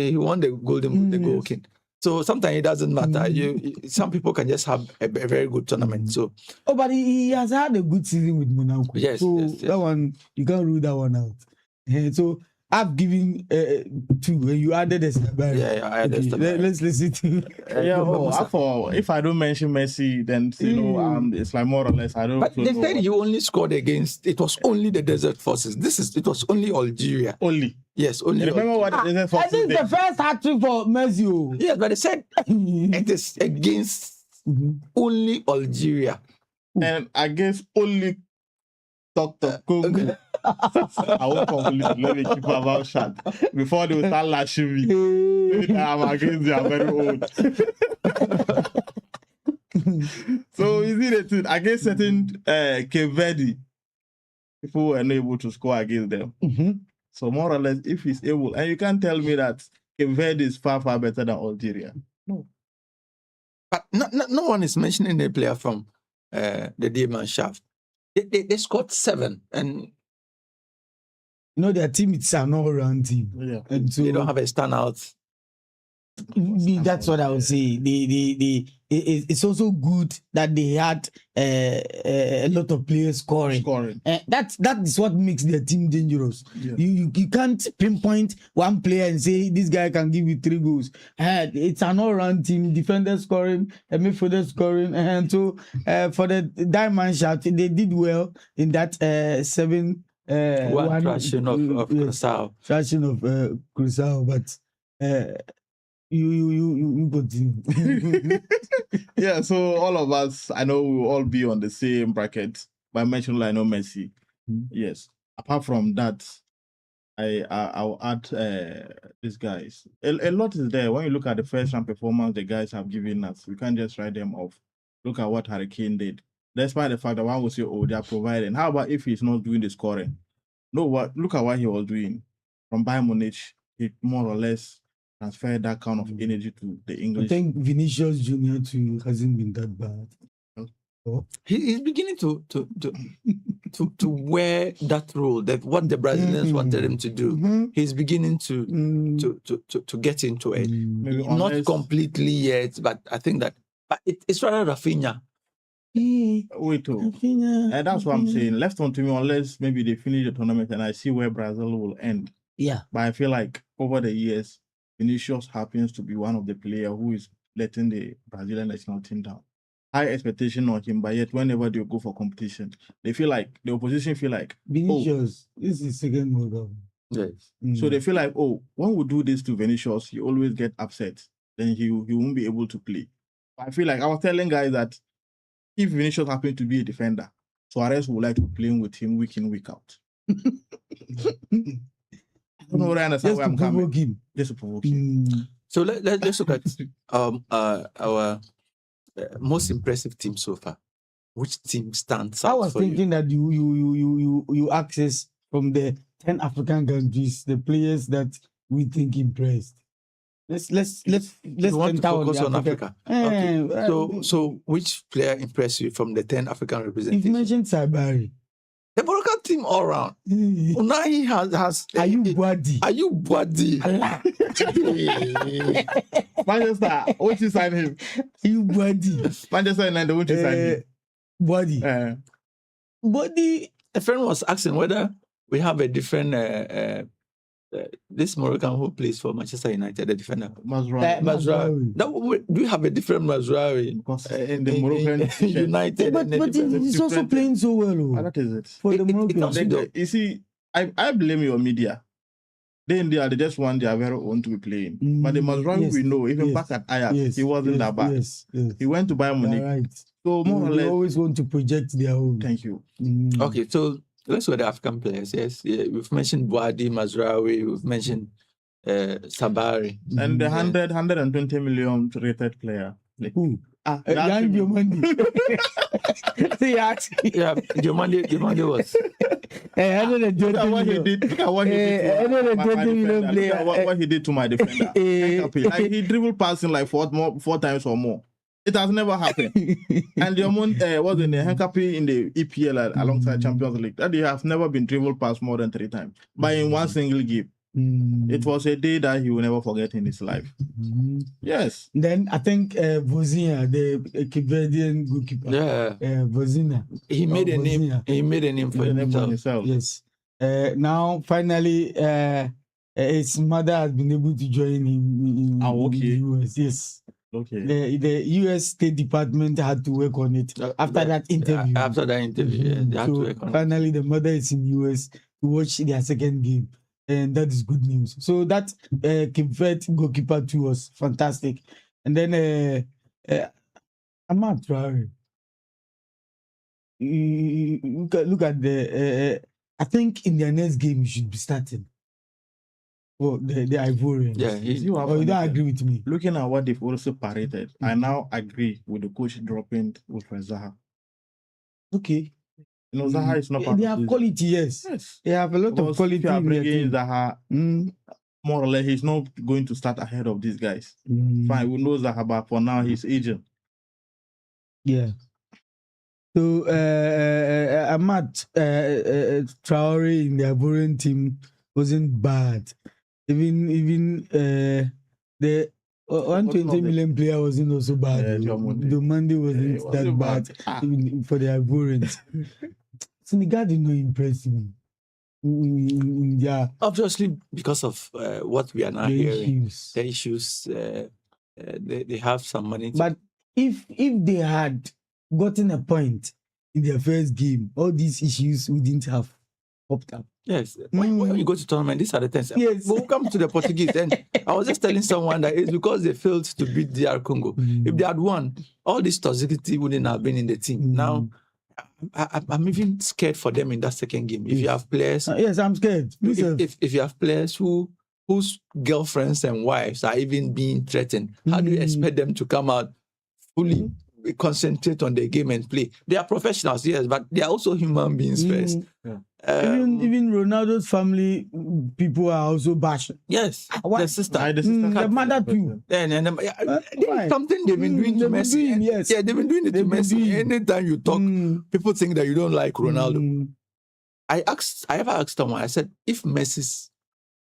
He won the Golden the Goal King. So sometimes it doesn't matter. Some people can just have a very good tournament. So, but he has had a good season with Monaco. Yes, so yes. that one you can't rule that one out. So I've given 2, and you added a Sabari. Yeah, I added Sabari. Let's listen to. If I don't mention Messi, then it's like more or less I don't. But they said you only scored against. It was only the Desert Forces. It was only Algeria. Only. Yes, only. Remember what the Desert Forces I think did? the first hat trick for Messi. Yes, but they said it is against only Algeria. And against only Dr. Congo. I won't complete. Let me keep my mouth shut before they will start lashing me. Maybe I'm against they are very old. So you see the thing against certain Cape Verde, people were not able to score against them. So more or less, if he's able, and you can't tell me that Cape Verde is far better than Algeria. No. But no one is mentioning a player from the Diamond Shaft. They scored 7 and. Their team is an all-round team. Yeah. And so They don't have a standout. That's what I would say. It's also good that they had a lot of players scoring. That is what makes their team dangerous. Yeah. You can't pinpoint one player and say this guy can give you 3 goals. It's an all-round team. Defenders scoring, midfielders scoring, and so for the Diamond Shaft, they did well in that 7. One thrashing of Curaçao. Thrashing of Curaçao, but you continue. Yeah, so all of us, I know we will all be on the same bracket. But I mentioned Lionel Messi. Yes. Apart from that, I'll add these guys. A lot is there. When you look at the first round performance the guys have given us, we can't just write them off. Look at what Harry Kane did. Despite the fact that one will say, they are providing. How about if he's not doing the scoring? Look at what he was doing. From Bayern Munich, he more or less transferred that kind of energy to the English. I think Vinicius Junior too hasn't been that bad. He's beginning to wear that role, that what the Brazilians wanted him to do. He's beginning to get into it. Maybe Not unless- completely yet, but I think that. But it's rather Rafinha. Wait, and that's what I'm saying. Left on to me, unless maybe they finish the tournament and I see where Brazil will end. Yeah. But I feel like over the years, Vinicius happens to be one of the players who is letting the Brazilian national team down. High expectation on him, but yet whenever they go for competition, they feel like the opposition feel like Vinicius, this is second World Cup. Yes. So they feel like, when we do this to Vinicius, he always get upset. Then he won't be able to play. I feel like I was telling guys that if Vinicius happens to be a defender, Suarez would like to play with him week in, week out. I don't know whether I understand where I'm coming. Just to provoke him. So let's look at our most impressive team so far. which team stands I out was for you? thinking that you access from the 10 African countries the players that we think impressed. Let's You want to center focus the on Africa. Okay. Eh, So which player impressed you from the 10 African you've representatives? mentioned Sabari. The Moroccan team all round. Unai has Are you Boadi? Are you Boadi? Allah. Manchester, won't you sign him? You Boadi. Manchester United, won't you sign him? Boadi. Boadi. A friend was asking whether we have a different this Moroccan who plays for Manchester United, the defender. Mazraoui. Mazraoui. Do you have a different Mazraoui Because in the Moroccan United? But and a he's different- also playing so well. Ah, that is it. For the It Moroccan. comes with the- You see, I blame your media. They just want their very own to be playing. But the Mazraoui yes, we know, even yes, back at Ajax, Yes, he wasn't yes, that bad. Yes, yes. He went to Bayern You're Munich. right. So more or They less, always want to project their own. thank you. Okay, so let's go to the African players. Yes, yeah, we've mentioned Boadi, Mazraoui, we've mentioned Sabari. And the 120 million rated player. Who? That Young team- Diomandi. See, actually, Yeah, Diomande was. Look at what he did. Look at what he did. To my 120 million defender. Look at player. what he did to my defender. Like he dribbled past him like four times or more. It has never happened. And Diamond was in the Henkapi in the EPL alongside Champions League. That he has never been dribbled past more than 3 times. But in one single game. It was a day that he will never forget in his life. Yes. Then I think Vozina, the Cape Verdean goalkeeper. Yeah, Vozina. he made a name. Vozina. He made a name for The name for himself. himself. Yes. Now, finally, his mother has been able to join him in okay. the US. Yes. Okay. The US State Department had to work on it after that interview. After that interview, yeah, they had to So work on it. finally, the mother is in US to watch their second game. And that is good news. So that Cape Verde goalkeeper too was fantastic. And then Amad Traore. Look at the. I think in their next game you should be starting. For the Ivorians. Yeah, You see what Or you happened don't there? agree with me? Looking at what they've also paraded, I now agree with the coach dropping Wilfred Zaha. Okay. You know, Zaha is not part They of have this. quality, yes. Yes. They have a lot Because of quality if you are in their bringing team. Zaha, Mm. more or less, he's not going to start ahead of these guys. Mm. Fine, we know Zaha, but for now, he's aging. Yeah. So Amad Traore in the Ivorian team wasn't bad. Even the 120 million player wasn't also bad. Yeah, The Diomande. Monday Yeah, wasn't it that wasn't bad bad. even for the Ivorians. Senegal did not impress me in their Obviously, because of what we are now hearing, issues. the issues, they have some money. But if they had gotten a point in their first game, all these issues wouldn't have popped up. Yes, when you go to tournament, these are the things. Yes. But we'll come to the Portuguese. And I was just telling someone that it's because they failed to beat DR Congo. If they had won, all this toxicity wouldn't have been in the team. Now, I'm even scared for them in that second game. If you have players, Yes, I'm scared. Listen, if you have players whose girlfriends and wives are even being threatened, how do you expect them to come out fully concentrate on the game and play? They are professionals, yes, but they are also human beings first. even Ronaldo's family people are also bashing. Yes, Why? the sister. Why the sister The can't mother play too. And Why? something they've been doing to they've been Messi. doing, yes. Yeah, they've been doing it to They've been Messi. doing. Anytime you talk, people think that you don't like Ronaldo. Mm. I ever asked someone, I said, if Messi's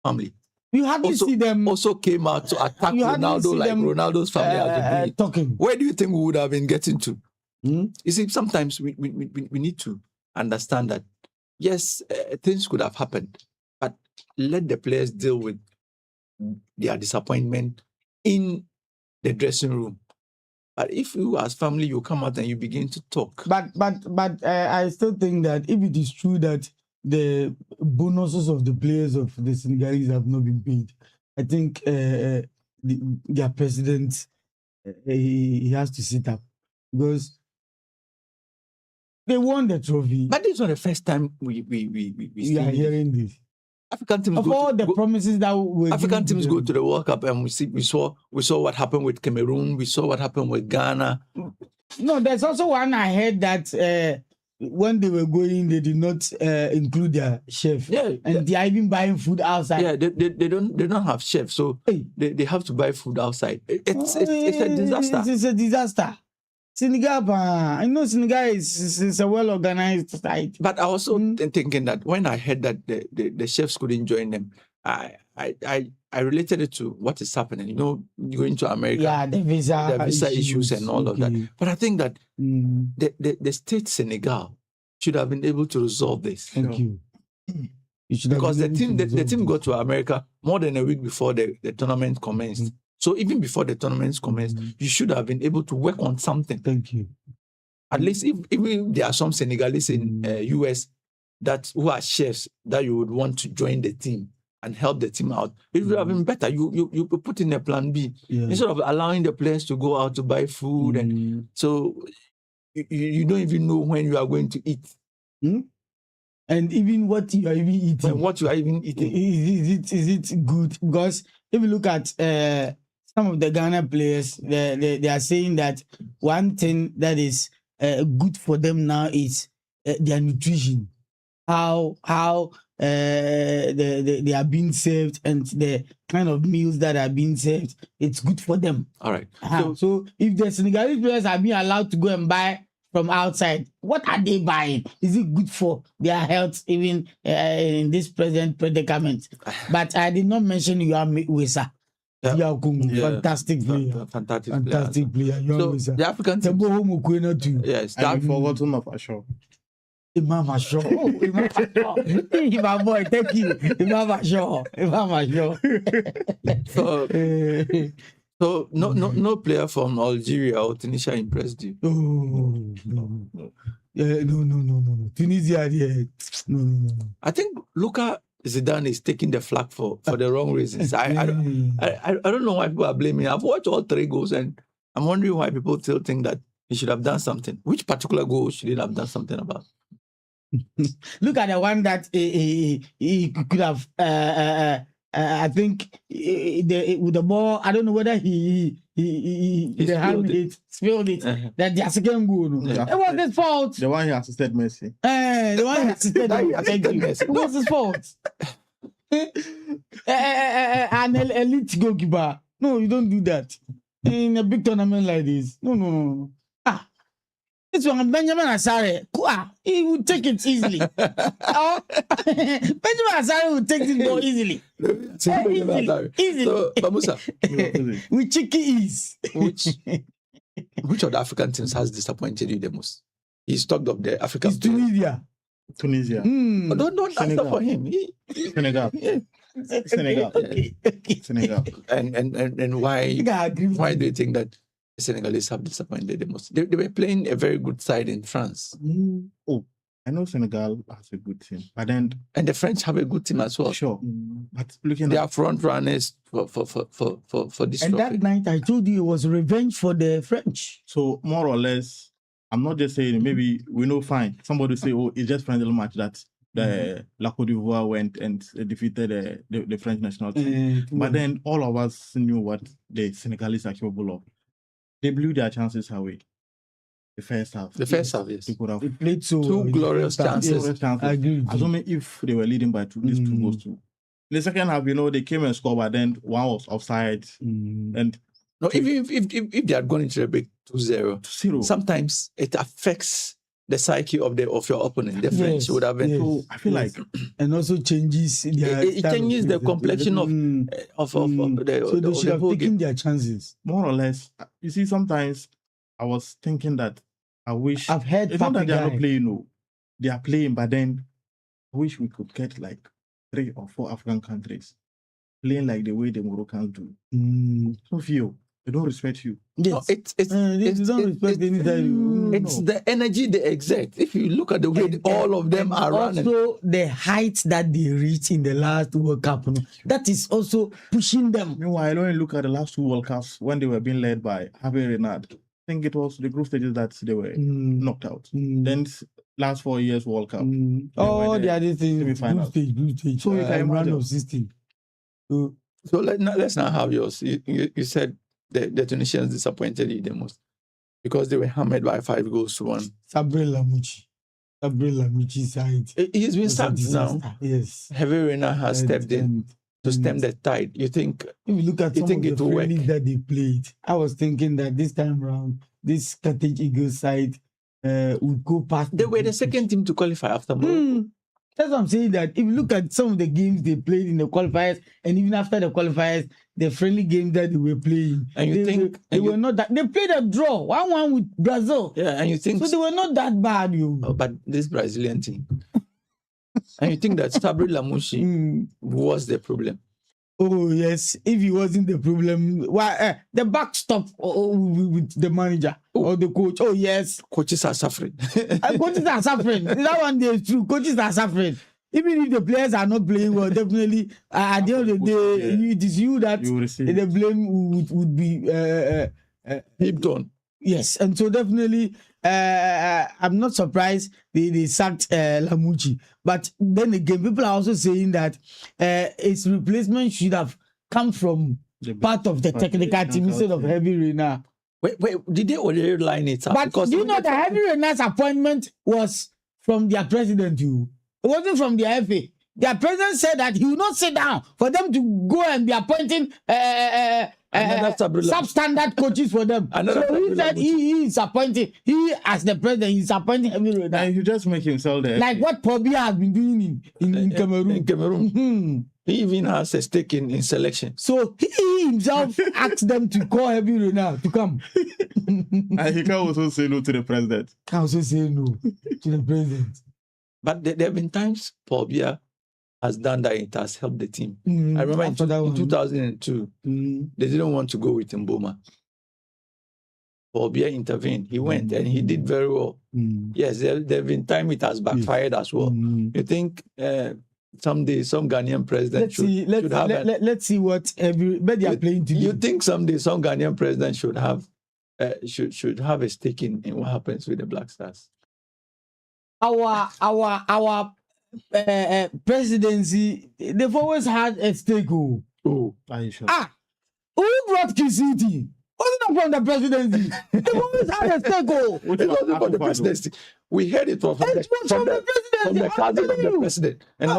family You hardly Also- see them also came out to attack You hardly Ronaldo see like them, Ronaldo's family has been doing it, talking. where do you think we would have been getting to? Mm. You see, sometimes we need to understand that, yes, things could have happened, but let the players deal with their disappointment in the dressing room. But if you as family, you come out and you begin to talk. But I still think that if it is true that the bonuses of the players of the Senegalese have not been paid, I think their president he has to sit up because they won the trophy. But this is not the first time we We are see hearing this. African teams Of go all to- the go- promises that were African given to teams go them. to the World Cup and we saw what happened with Cameroon. We saw what happened with Ghana. No, there's also one I heard that when they were going, they did not include their chef. Yeah, And they are even buying food outside. yeah, they don't have chefs, so Hey. they have to buy food outside. It's a disaster. It's a disaster. Senegal, I know Senegal is a well organized society. But I was also thinking that when I heard that the chefs couldn't join them, I related it to what is happening. You know, going to America, Yeah, the visa issues and all of that. Okay. But I think that Mm, the state Senegal should have been able to resolve this. thank you. You should have Because the been able team to the team resolve got to America more than a week before the tournament commenced. So even before the tournament commenced, you should have been able to work on something. this. Thank you. At least if even there are some Senegalese in US who are chefs that you would want to join the team and help the team out, it would have been better. You put in a plan B Yeah. instead of allowing the players to go out to buy food, and so you don't even know when you are going to eat And even what you are even eating. and what you are even eating. Is it good? Because if you look at some of the Ghana players, they are saying that one thing that is good for them now is their nutrition. How they are being served and the kind of meals that are being served. It's good for them. All right. So if the Senegalese players are being allowed to go and buy from outside, what are they buying? Is it good for their health even in this present predicament? But I did not mention Yohan Wissa. Yeah. Fantastic player. Fantastic player. Yohan So Wissa. the African The team, boy who Mukwena too. yes, And that we forgotten of Asho. Imam Asho. Oh, Imam Asho. Hey, my boy, thank you. Imam Asho. Imam Asho. so no player from Algeria or Tunisia impressed you. Oh, no. Yeah, no. Tunisia, yeah. No. I think Luka Zidane is taking the flak for the wrong reasons. I don't know why people are blaming. I've watched all 3 goals and I'm wondering why people still think that he should have done something. Which particular goal should he have done something about? Look at the one that he could have. I think with the ball. I don't know whether he the hand spilled it. That the second goal. No. Yeah. It was his fault. The one he assisted Messi. The one he assisted. Thank you. It was his fault. An elite goalkeeper. No, you don't do that in a big tournament like this. No. This one, Benjamin Asare, he would take it easily. Benjamin Asare would take it more easily. Easily. So, Bamusa, With cheeky ease. which of the African teams has disappointed you the most? He's talked of the African It's players. Tunisia. Hmm. Don't answer Senegal. for him. Senegal. Senegal. Senegal. And why I think I agree with do you. you think that the Senegalese have disappointed the most? They were playing a very good side in France, I know Senegal has a good team, but then and the French have a good team as well. sure. But looking They at are front runners for this And trophy. that night, I told you it was revenge for the French. so more or less, I'm not just saying maybe we know fine. Somebody say, oh, it's just friendly match that the La Côte d'Ivoire went and defeated the French national team. But then all of us knew what the Senegalese are capable of. They blew their chances away. The first half. The first half, yes. They could have They played so Two well. glorious chances. I agree with you. Assuming if they were leading by these 2 goals to. In the second half, they came and scored, but then one was offside and No, even if they had gone into the break 2-0, 0. sometimes it affects the psyche of your opponent. The French Yes, would have been. yes. So I feel Yes. like And also changes their It style of changes the play. complexion of the So they should have whole taken game. their chances. more or less, you see, sometimes I was thinking that I wish I've heard it's not that they are not Papi playing, no. They are playing, but then I wish we could get like 3 or 4 African countries playing like the way the Moroccans do. So feel they don't respect you. No, Yes. it's They don't respect any time. it's the energy they exert. If you look at the way all of them are running, Also, the heights that they reached in the last World Cup, that is also pushing them. Meanwhile, when you look at the last 2 World Cups when they were being led by Javier Renard, I think it was the group stages that they were knocked out. Then last 4 years World Cup. Oh, the other thing, Semi-finals. group stage. So you can round imagine. of 16. So, so let's now have yours. You said the Tunisians disappointed you the most. because they were hammered by 5-1. Sabri Lamucci side. He's been was a sacked now. disaster. Yes. Heavy Reina has stepped in to stem the tide. You think If you look at You some think of it the will work? friendlies that they played, I was thinking that this time around, this Carthage Eagles side would go past. they were the second team to qualify after Morocco? That's what I'm saying. That if you look at some of the games they played in the qualifiers, and even after the qualifiers, the friendly games that they were playing, And you think- they and you- were not that. They played a draw, 1-1 with Brazil. Yeah, and you think So they were not that bad, you. oh, but this Brazilian team. And you think that Sabri Lamucci was the problem? Oh yes, if he wasn't the problem, why the backstop with the manager or the coach? Oh yes, Coaches are suffering. coaches are suffering. That one day is true. Coaches are suffering. Even if the players are not playing well, definitely at the end of the day, it is you that You will receive the blame would be. Heaped on. Yes, and so definitely, I'm not surprised they sacked Lamucci. But then again, people are also saying that his replacement should have come from part of the technical team instead of Heavy Reina. Wait, did they already line it up? But do you know that Heavy Reina's appointment was from their president? It wasn't from the FA. Their president said that he will not sit down for them to go and be appointing substandard coaches for them. So he said he is appointing. He, as the president, he's appointing Heavy Reina. And you just make himself there. Like what Paul Biya has been doing in Cameroon. In Cameroon. Mhm. He even has a stake in selection. So he himself asked them to call Heavy Reina to come. And he can also say no to the president. Can also say no to the president. But there have been times Paul Biya has done that. It has helped the team. Mm, I remember after that in one. 2002, they didn't want to go with Mboma. Paul Biya intervened. He went and he did very well. Yes, there have been times it has backfired as well. You think someday some Ghanaian president Let's see what but they are playing today. You think someday some Ghanaian president should have a stake in what happens with the Black Stars? Our presidency, they've always had a stake. Oh, Are you sure? Who brought Kisiti? Wasn't it from the presidency? They've always had a stake. it wasn't from the presidency. We heard it from the cousin of the president. And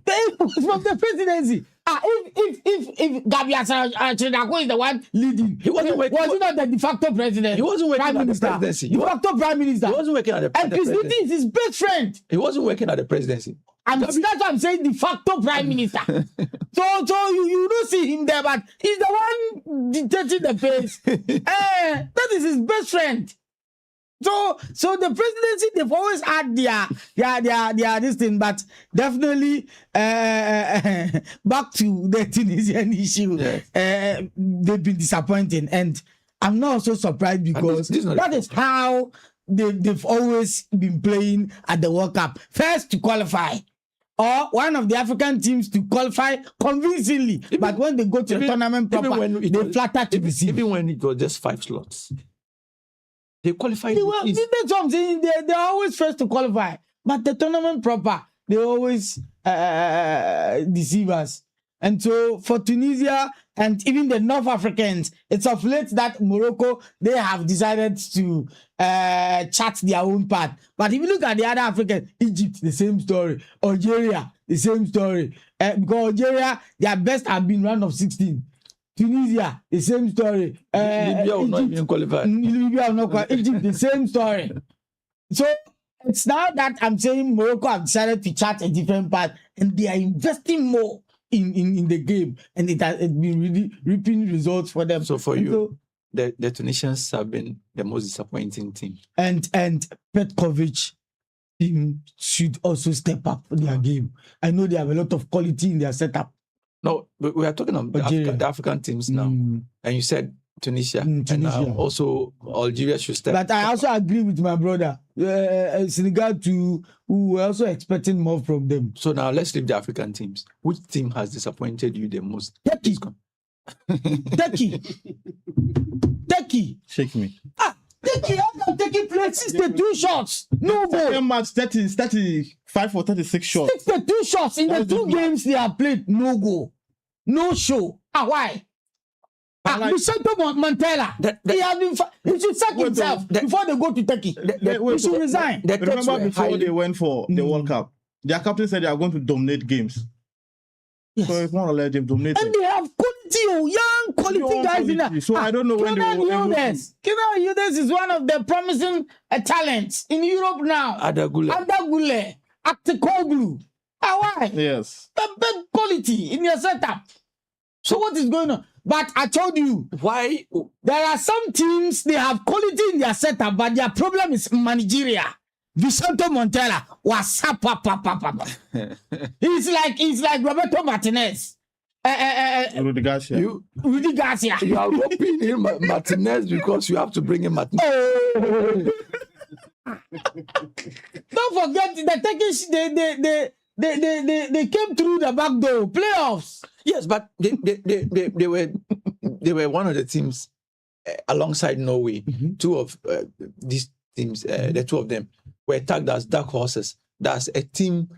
it was from the presidency. If Gabi Achredako is the one leading, He wasn't working- was he not the de facto president? He wasn't working prime at the minister, presidency. De facto prime minister. he wasn't working at the And presidency. Kisiti is his best friend. He wasn't working at the presidency. And that's what I'm saying, de facto prime minister. so you don't see him there, but he's the one dictating the pace. That is his best friend. So the presidency, they've always had their this thing, but definitely back to the Tunisian issue, Yes. they've been disappointing, and I'm not so surprised because this is not that is how they've always been playing at the World Cup. First to qualify, or one of the African teams to qualify convincingly, but when they go to the tournament proper, they flatter to receive. Even when it was just 5 slots, they qualified. That's what I'm saying. They're always first to qualify, but the tournament proper, they always deceive us. And so for Tunisia and even the North Africans, it's of late that Morocco, they have decided to chart their own path. But if you look at the other Africans, Egypt, the same story. Algeria, the same story. Because Algeria, their best have been round of 16. Tunisia, the same story. Libya will not even qualify. Libya will not qualify. Egypt, the same story. So it's now that I'm saying Morocco have decided to chart a different path, and they are investing more in the game, and it has been really reaping results for them. So for And you, the Tunisians have been the most disappointing team. and Petkovic team should also step up their game. I know they have a lot of quality in their setup. No, but we are talking about Algeria. the African teams now. And you said Tunisia. And Tunisia. also Algeria should step But I also agree with my brother, Senegal too, who were also expecting more from them. So now let's leave the African teams. Which team has disappointed you the most? Turkey. Turkey. Shake me. Turkey, how can Turkey play 62 shots? No goal. Second match, 35 or 36 shots. 62 shots in the That's two the- games they have played. No goal. No show. Why? Vicente Montella. He has been. He should sack himself before they go to Turkey. He should resign. Remember before they went for the World Cup, their captain said they are going to dominate games. Yes. So if one to let them dominate, and they have quality, young quality guys in there. So I don't know when they will. Kenan Yildiz is one of the promising talents in Europe now. Adagule, Aktekoglu. Why? Yes. The quality in your setup. So what is going on? But I told you, why there are some teams, they have quality in their setup, but their problem is managerial. Vicente Montella was he's like Roberto Martinez. Rudy Garcia. You are roping in Martinez because you have to bring in Martinez. Don't forget the Turkish, they came through the back door, playoffs. Yes, but they were one of the teams alongside Norway. Two of these teams, the two of them were tagged as dark horses. That's a team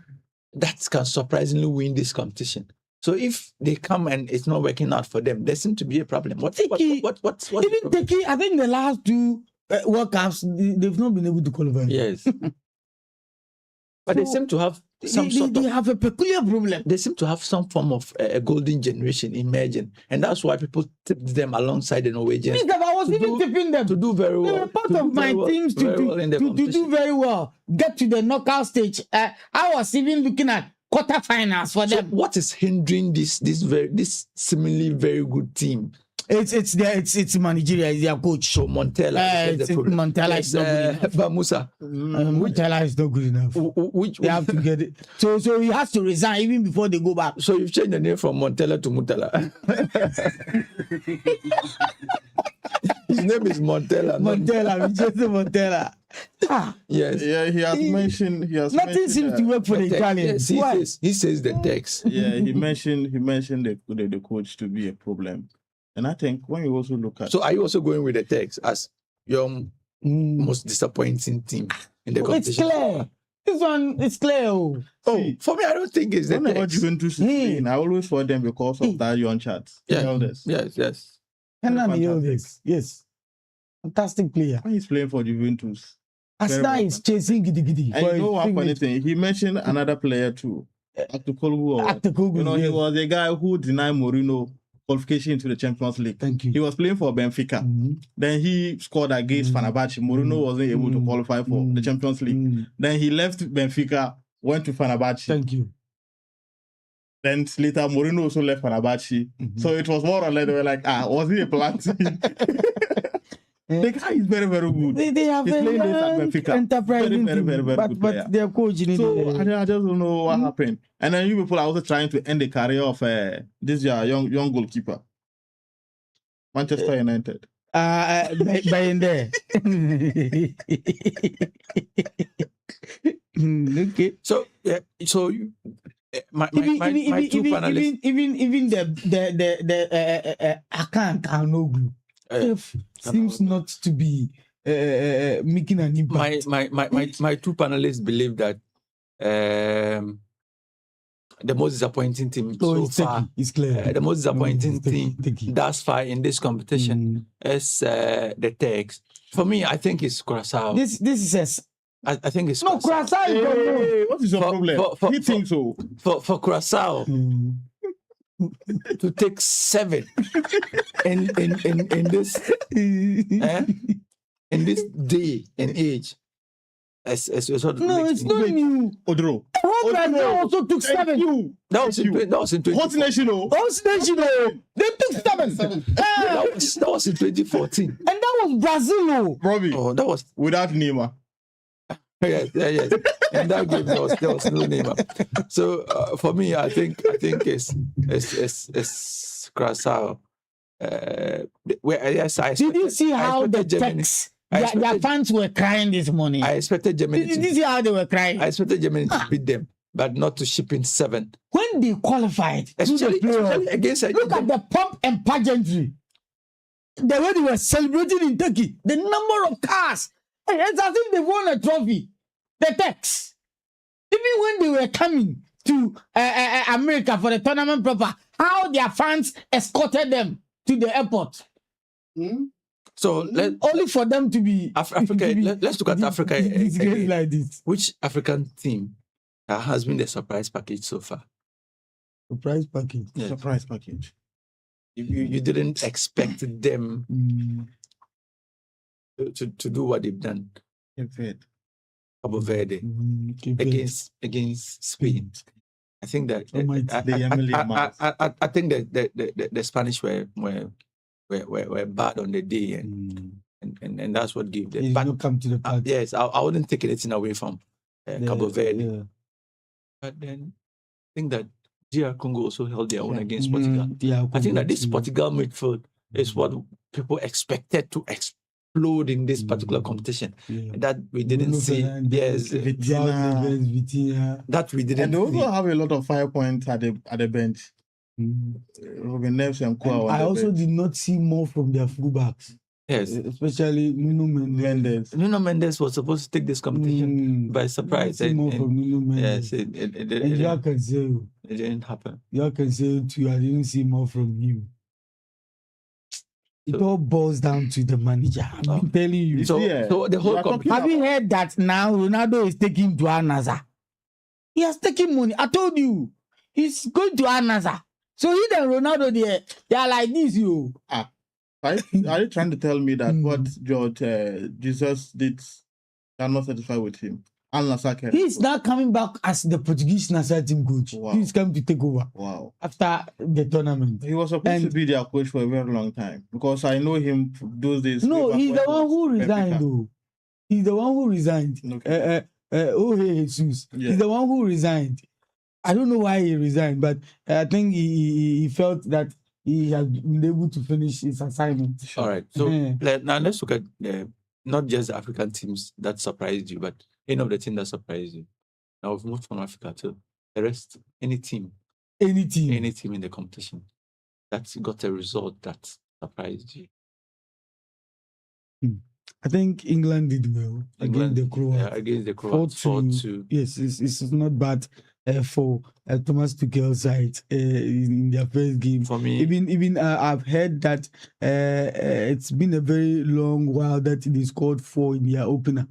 that can surprisingly win this competition. So if they come and it's not working out for them, there seems to be a problem. What's even Turkey? I think the last two World Cups, they've not been able to qualify. Yes. But they seem to have they have a peculiar problem. They seem to have some form of a golden generation emerging, and that's why people tipped them alongside the Norwegians. I was even tipping them to do very well. They were part of my teams to do very well, get to the knockout stage. I was even looking at quarterfinals for them. What is hindering this seemingly very good team? It's managerial. It's their coach. So Montella. Montella is not good enough. Bamusa. Montella is not good enough. They have to get it. So he has to resign even before they go back. So you've changed the name from Montella to Mutala. His name is Montella. Vicente Montella. Yes. Yeah, he has mentioned. Nothing seems to work for the Italians. Yes, he says the text. Yeah, he mentioned the coach to be a problem. And I think when you also look at... So are you also going with the text as your most disappointing team in the competition? It's clear. This one is clear. For me, I don't think it's the text. What Juventus is playing, I always for them because of that young chat. Yes. Kenan Yildiz. Yes. Fantastic player. When he's playing for Juventus. Asna is chasing giddy. And you know one funny thing? He mentioned another player too. Aktekoglu. You know, he was a guy who denied Mourinho qualification into the Champions League. Thank you. He was playing for Benfica. Then he scored against Fenerbahce. Mourinho wasn't able to qualify for the Champions League. Then he left Benfica, went to Fenerbahce. Thank you. Then later, Mourinho also left Fenerbahce. So it was more or less, they were like, was he a plan? The guy is very, very good. They have He's playing this at Benfica. Enterprising very good but player. their coach needed. So I just don't know what happened. And then you people are also trying to end the career of this young goalkeeper, Manchester United. By in there. Okay. So my two panelists. Even the Hakan Çalhanoğlu seems not to be making an impact. My two panelists believe that the most disappointing team so far is clear. The most disappointing team thus far in this competition is the Turks. For me, I think it's Curacao. This is I think it's Curacao. Hey, what is your problem? He thinks so. For Curacao to take 7 in this in this day and age. It's not new. Odro. Brazil also took 7. That was in 2014. Host National. They took 7. That was in 2014. And that was Brazil. Robbie. Oh, that was without Neymar. Yes. In that game, there was no Neymar. So for me, I think it's Curacao. Yes, I did you see how the Turks? Their fans were crying this morning. I expected Germany. Did you see how they were crying? I expected Germany to beat them, but not to ship in 7. When they qualified, especially against look at the pomp and pageantry. The way they were celebrating in Turkey, the number of cars. It's as if they won a trophy. The Turks. Even when they were coming to America for the tournament proper, how their fans escorted them. to the airport. So Only for them to be Africa. to be Let's look at Africa. disgraced again. like this. Which African team has been the surprise package so far? Surprise package. Yes. Surprise package. You didn't expect them Mm. to do what they've done. Cabo Verde against Spain. I think that I think that the Spanish were bad on the day, and that's what gave them. He did not come to the party. Yes, I wouldn't take anything away from Cabo Verde. Yeah. But then I think that DR Congo also held their own against Portugal. Yeah, I think that this Portugal midfield is what people expected to explode in this particular competition. Yeah. That we didn't Bruno see. Fernandes, Yes, Vitinha. that we And didn't they also see. have a lot of 5 points at the bench. Robin Neves and Kwa on I the also bench. did not see more from their fullbacks, Yes, especially Nuno Mendes. Mendes. Nuno Mendes was supposed to take this competition by surprise. I didn't see more from Nuno Yes, Mendes. it And Joao Cancelo. didn't happen. Joao Cancelo too. I didn't see more from him. It So- all boils down to the manager. I'm telling you. You So, see, so the whole you are talking competition. Have you heard that now Ronaldo is taking to Al-Nassr? He has taken money. I told you. He's going to Al-Nassr. So he and Ronaldo, they are like this, you. Are you trying to tell me that what George Jesus did are not satisfied with him? Al-Nassr He's now coming back as the Portuguese national team coach. Wow. He's coming to take over Wow. after the tournament. He was supposed to And- be their coach for a very long time because I know him those days. No, way back he's when the he one was who Benfica. resigned, though. He's the one who resigned. Okay. Jesus. Yeah. He's the one who resigned. I don't know why he resigned, but I think he felt that he had been able to finish his assignment. All right. So Yeah. now let's look at not just the African teams that surprised you, but any of the team that surprised you. Now we've moved from Africa to the rest. Any team in the competition that got a result that surprised you. I think England did well against the Croats. Against the Croats, 4-2. Yes, it's not bad for Thomas Tuchel's side in their first game. For me, Even I've heard that it's been a very long while that they scored 4 in their opener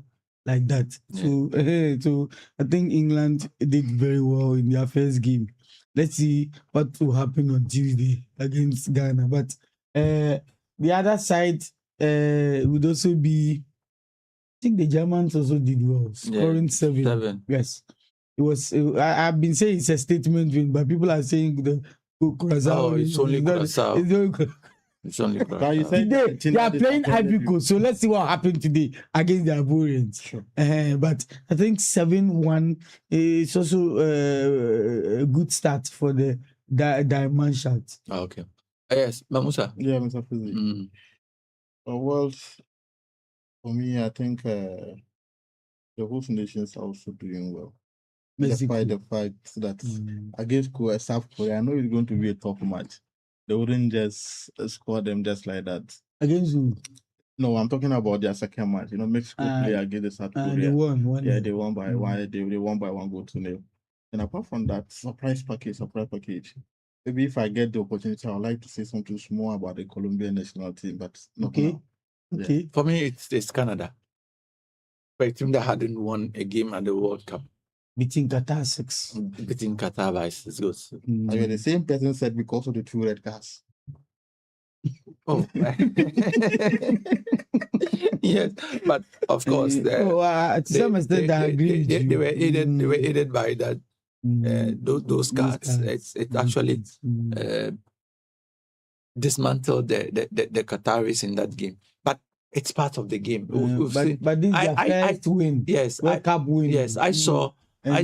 like that. Yeah. So I think England did very well in their first game. Let's see what will happen on Tuesday against Ghana. But the other side would also be, I think the Germans also did well, scoring 7. Yes. It was. I've been saying it's a statement win, but people are saying the Curaçao. It's only Curaçao. It's only But you Curaçao. said Today they are playing Ivory Coast, so let's see what happened today against the Ivorians. Sure. But I think 7-1 is also a good start for the Diamond Shot. Okay. Yes, Mamusa. Yeah, Mr. Fizi. Well, for me, I think the host nations are also doing well. Despite the fact that against South Korea, I know it's going to be a tough match. They wouldn't just score them just like that. Against who? No, I'm talking about their second match. Mexico play against South Korea. They won. Yeah, they won by one. They won by 1 goal to 0. And apart from that, surprise package. Maybe if I get the opportunity, I would like to say something small about the Colombian national team, but not now. Okay. For me, it's Canada. For a team that hadn't won a game at the World Cup. Beating Qatar 6. Beating Qatar by 6 goals. I mean, the same person said because of the 2 red cards. Oh, yes, but of course, to some extent, I agree. They were aided by that. Those cards. It actually dismantled the Qataris in that game. But it's part of the game. But this is their first win. Yes, World Cup win. Yes, I saw. I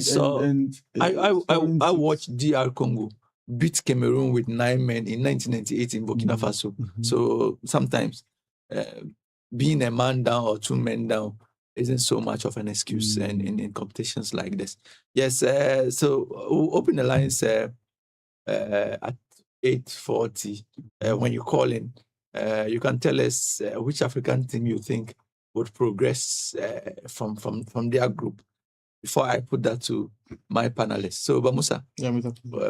watched DR Congo beat Cameroon with 9 men in 1998 in Burkina Faso. So sometimes being a man down or 2 men down isn't so much of an excuse in competitions like this. Yes, so we'll open the lines at 8:40. When you call in, you can tell us which African team you think would progress from their group. Before I put that to my panelists. So, Bamusa, Yeah,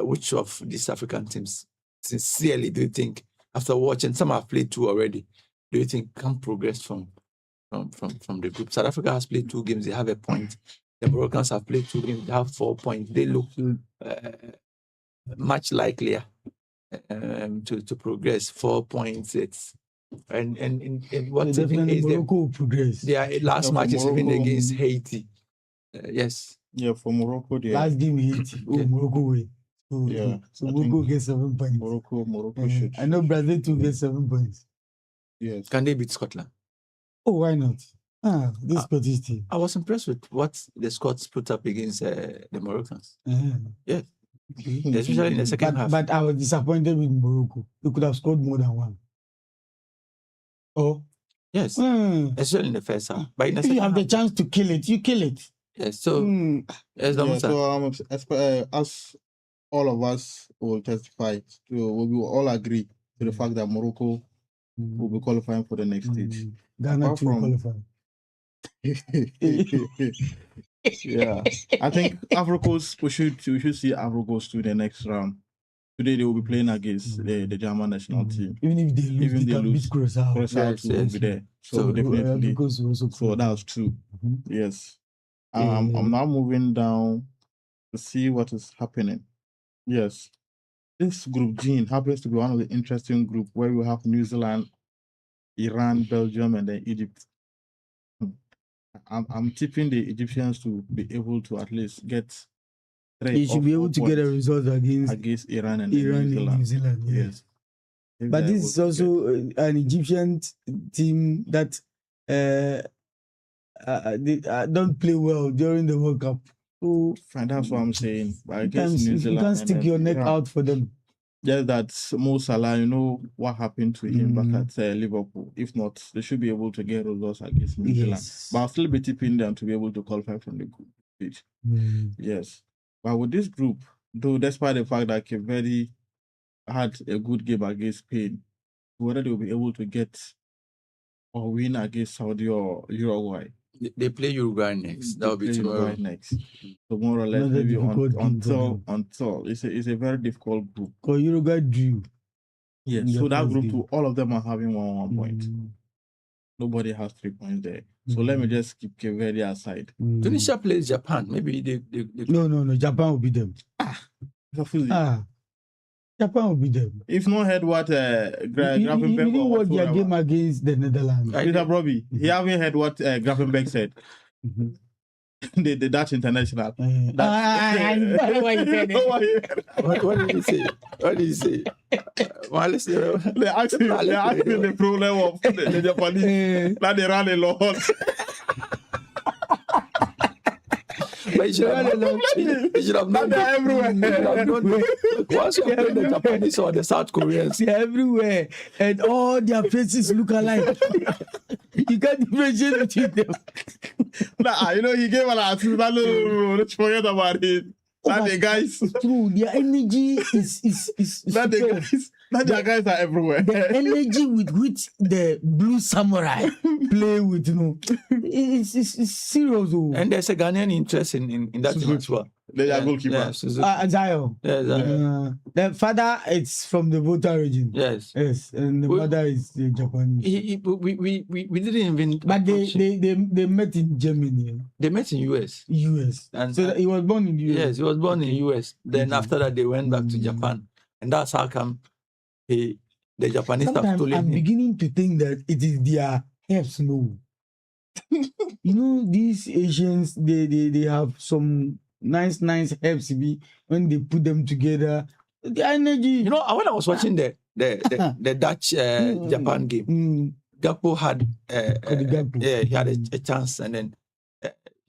which of these African teams sincerely do you think after watching, some have played 2 already. Do you think can progress from the group? South Africa has played 2 games, they have a point. The Moroccans have played 2 games, they have 4 points. They look much likelier to progress. 4 points. It's and what even is Morocco will progress. their last Yeah, match is even Morocco- against Haiti. Yes. Yeah, for Morocco, they Last game we hit. Yeah. Morocco way. So, Yeah, so I Morocco gets 7 points. Morocco should. I know Brazil too gets 7 points. Yes. Can they beat Scotland? Oh, why not? This Scottish team. I was impressed with what the Scots put up against the Moroccans. Okay. Especially in the second half. But I was disappointed with Morocco. They could have scored more than 1. Oh. Yes, Mm. especially in the first half. But in the If second you have half, the chance to kill it, you kill it. yes. So yes, Yeah, Damusa. so as all of us will testify, we will all agree to the fact that Morocco will be qualifying for the next stage. Ghana Apart to from- qualify. Yeah, I think we should see Ivory Coast to the next round. Today they will be playing against the German national team. Even if they lose, Even they they can lose, beat Curacao. Cross will yes. be there. So, So, definitely. Because also So that's true. Mhm. Yes. I'm now moving down to see what is happening. Yes. This group G happens to be one of the interesting group where we have New Zealand, Iran, Belgium, and then Egypt. I'm tipping the Egyptians to be able to at least get 3 They should or be 4 able to get a points result against Iran and Iran New and Zealand. New Zealand. Yes. Yes. If But they're this is able to also an Egyptian team that they don't play well during the World Cup. So Fine, that's what I'm saying. But I guess sometimes New if you Zealand can't and stick then your neck Iran. out for them. Just that Mo Salah, you know what happened to him back Mm. at Liverpool. If not, they should be able to get results against New Zealand. Yes. But I'll still be tipping them to be able to qualify from the group stage. Mm. Yes. But with this group, though, despite the fact that Cape Verde had a good game against Spain, whether they will be able to get or win against Saudi or Uruguay. They play Uruguay next. That will be They play tomorrow. Uruguay next. So more or less, Another maybe difficult game for until it's a very difficult group. Because Uruguay drew. Yeah. in So their that first group game. two, all of them are having 1 point. Mm. Nobody has 3 points there. So let me just keep Cape Verde aside. Mm. Tunisia plays Japan. Maybe they No. Japan will beat them. Japan will beat them. If not heard what You Grafenberg didn't or watch their whatsoever. game against the Netherlands. I Peter did. Broby, he haven't heard what Grafenberg said. Mhm. the Dutch international. I know what you said. What did he say? What did he say? Well, listen, They're asking the problem of the Japanese. Now they run a lot. but you should have known. You should have Now known. they're everywhere. You should have known. Once you play the Japanese or the South Koreans, They're everywhere, and all their faces look alike. You can't differentiate between them. Nah, you know, he gave an assist. No, let's forget about it. Now the guys, It's true. Their energy is now the guys are everywhere. the energy with which the Blue Samurai play with, it's serious. and there's a Ghanaian interest in that team as well. They are goalkeeper. Yeah, Suzuki. Zion. Yeah, Zion. The father is from the Volta region. Yes. Yes, and the We- mother is the Japanese. We didn't even. But approach him. they met in Germany, They met in US. US. And- So he was born in US. Yes, he was born in US. Then Okay. after that, they went back to Mm. Japan, and that's how come the Japanese have Sometimes stolen I'm him. beginning to think that it is their helps. No, these Asians, they have some nice helps. When they put them together, the energy. When I was watching the Dutch Japan game, Mm, Gakpo had Gakpo. he had a chance, and then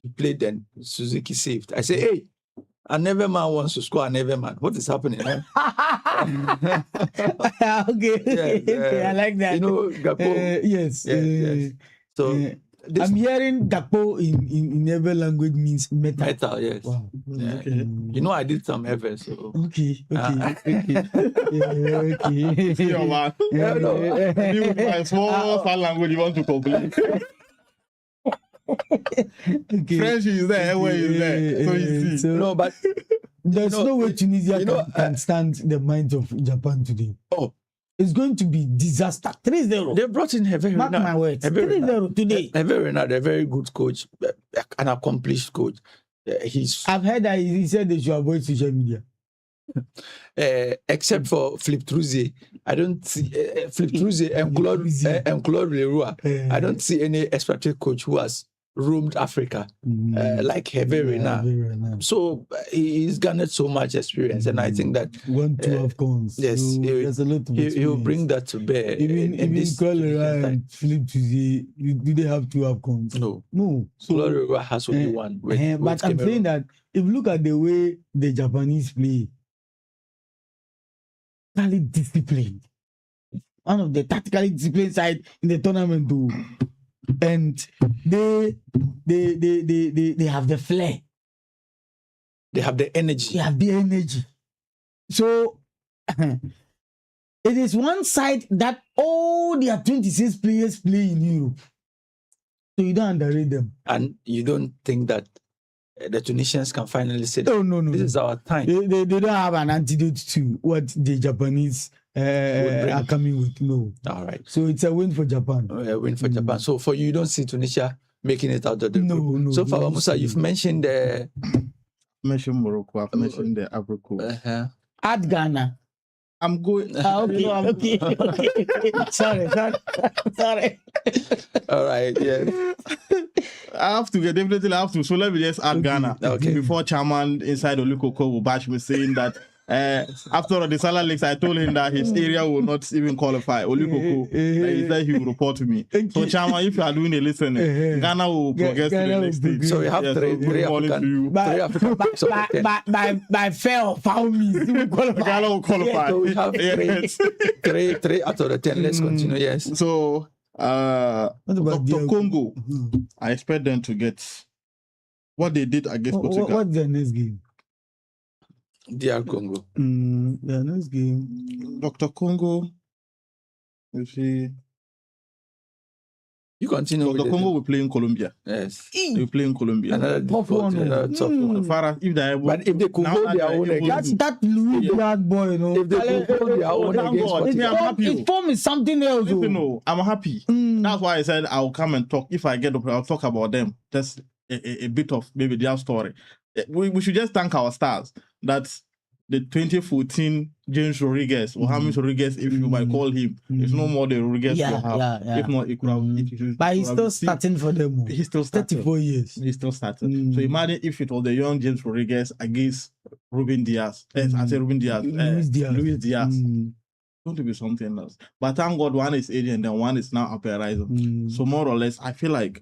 he played, and Suzuki saved. I say, hey, a never man wants to score a never man. What is happening? Huh? okay, I like that. Gakpo. Yes. Yes. So this I'm hearing Gakpo in every language means metal. metal, yes. Wow. Yeah. Okay. I did some ever, so Okay. Ah. Okay. See your man. Yeah, no. You with my small sign language, you want to complain. Okay. French is there, everywhere is there. So you see. no, but There's no way Tunisia you know, can stand the minds of Japan today. oh, it's going to be disaster. 3-0. They brought in Hervé Mark my words. 3-0 today. Hervé Renard, a very good coach, an accomplished coach. I've heard that he said they should avoid social media. Except for Philippe Trouzier, I don't see Philippe Trouzier and Claude Leroy. I don't see any expatriate coach who has roamed Africa like Hervé Renard. So he's garnered so much experience, and I think that 1-2 AFCONs. Yes, so there's a lot of he'll bring that to bear. Even Claude Leroy and Philippe Trouzier, do they have 2 AFCONs? No. So Claude Leroy has only one. But I'm saying that if you look at the way the Japanese play, totally disciplined. One of the tactically disciplined side in the tournament too. And they have the flair. They have the energy. They have the energy. So it is one side that all their 26 players play in Europe. So you don't underrate them. And you don't think that the Tunisians can finally say, no. This is our time. They don't have an antidote to what the Japanese are coming with. No. All right. So it's a win for Japan. A win for Japan. So for you don't see Tunisia making it out of the group. No. So far, Musa, you've mentioned mentioned Morocco. I've mentioned the Africa. At Ghana. I'm going. Okay. Sorry. All right. Yeah. I definitely have to. So let me just add Ghana. Okay. Before Chairman inside Olukoko will bash me saying that after all the Salah Leagues, I told him that his area will not even qualify. Olukoko, he said he will report to me. So Chairman, if you are doing a listening, Ghana will progress to the next stage. So we have three African by fair or foul means, Ghana will qualify. So we have three out of the 10. Let's continue. Yes. So Dr. Congo, I expect them to get what they did against Portugal. What's the next game? DR Congo. The next game. Dr. Congo. You see. You continue. Dr. Congo will play in Colombia. Yes. They will play in Colombia. Tough one. But if they could hold their own against that Louis Black boy, if they could hold their own against Portugal. His form is something else. No, I'm happy. That's why I said I'll come and talk. If I get up, I'll talk about them. Just a bit of maybe their story. We should just thank our stars that the 2014 James Rodriguez, or James Rodriguez, if you might call him, it's no more the Rodriguez you have. If not, it could have. But he's still starting for them. He's still starting. 34 years. He's still starting. So imagine if it was the young James Rodriguez against Ruben Diaz. I say Ruben Diaz. Luis Diaz. Going to be something else. But thank God one is aging and then one is now up and rising. So more or less, I feel like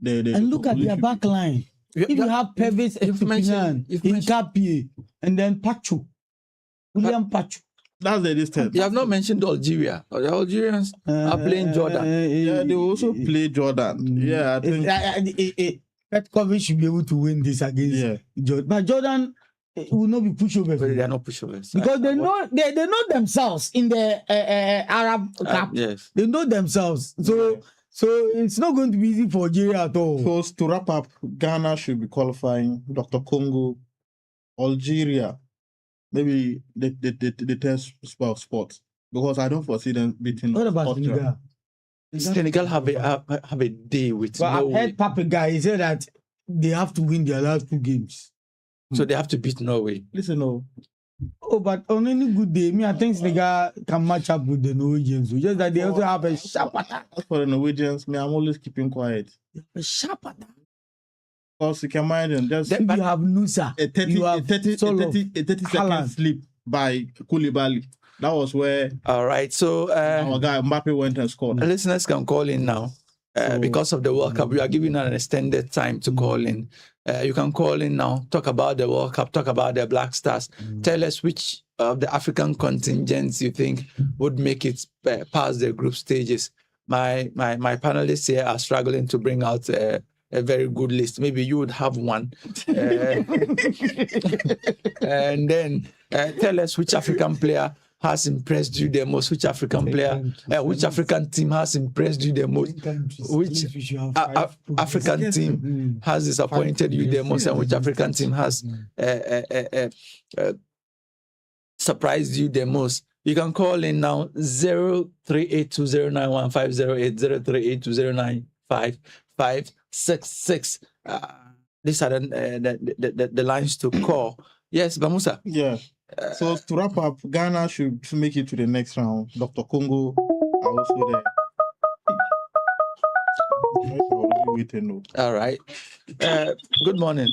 and look at their back line. If you have Pervis Estupiñán, Nkapie, and then Pacho, William Pacho. That's the distance. You have not mentioned Algeria. The Algerians are playing Jordan. Yeah, they also play Jordan. Yeah, I think Petkovic should be able to win this against Jordan. But Jordan will not be pushovers. But they are not pushovers. Because they know themselves in the Arab Cup. Yes. They know themselves. So it's not going to be easy for Algeria at all. So to wrap up, Ghana should be qualifying. Dr. Congo, Algeria, maybe the test spot because I don't foresee them beating. What about Senegal? Senegal have a day with. But I've heard Papega. He said that they have to win their last 2 games. So they have to beat Norway. Listen, no. Oh, but on any good day, I think Senegal can match up with the Norwegians. Just that they also have a sharp attack. As for the Norwegians, I'm always keeping quiet. A sharp attack. Because you can imagine, just if you have Nusa, a 30 second slip by Koulibaly. That was where. All right, so our guy Mbappe went and scored. Listeners can call in now. Because of the World Cup, we are giving an extended time to call in. You can call in now, talk about the World Cup, talk about the Black Stars. Tell us which of the African contingents you think would make it past the group stages. My panelists here are struggling to bring out a very good list. Maybe you would have one. And then tell us which African player has impressed you the most? Which African player, which African team has impressed you the most? Which African team has disappointed you the most? And which African team has surprised you the most? You can call in now 0382091508 0382095566. These are the lines to call. Yes, Bamusa. Yeah. So to wrap up, Ghana should make it to the next round. Dr. Congo are also there. All right. Good morning.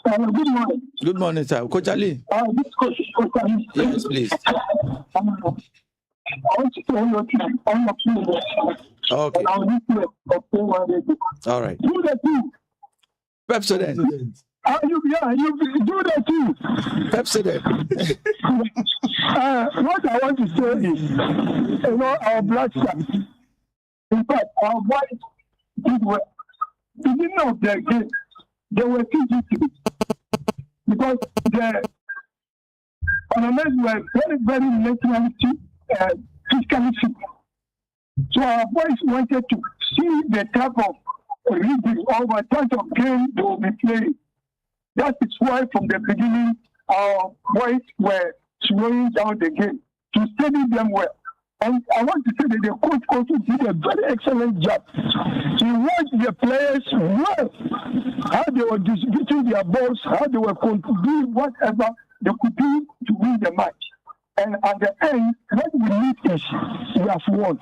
Good morning. Good morning, sir. Coach Ali. This coach is Coach Ali. Yes, please. I want to tell you I'm not doing this. Okay. I'll need to All right. do that too. Pepsodent. You do that too. Pepsodent. What I want to say is, our black stars. In fact, our boys did well. Beginning of the game, they were TGT because the Panamanians were very, very nationally physically fit. So our boys wanted to see the type of rhythm or the type of game they will be playing. That is why from the beginning our boys were slowing down the game to study them well. And I want to say that the coach also did a very excellent job. He watched the players well, how they were distributing their balls, how they were doing whatever they could do to win the match. And at the end, what we need is we have won.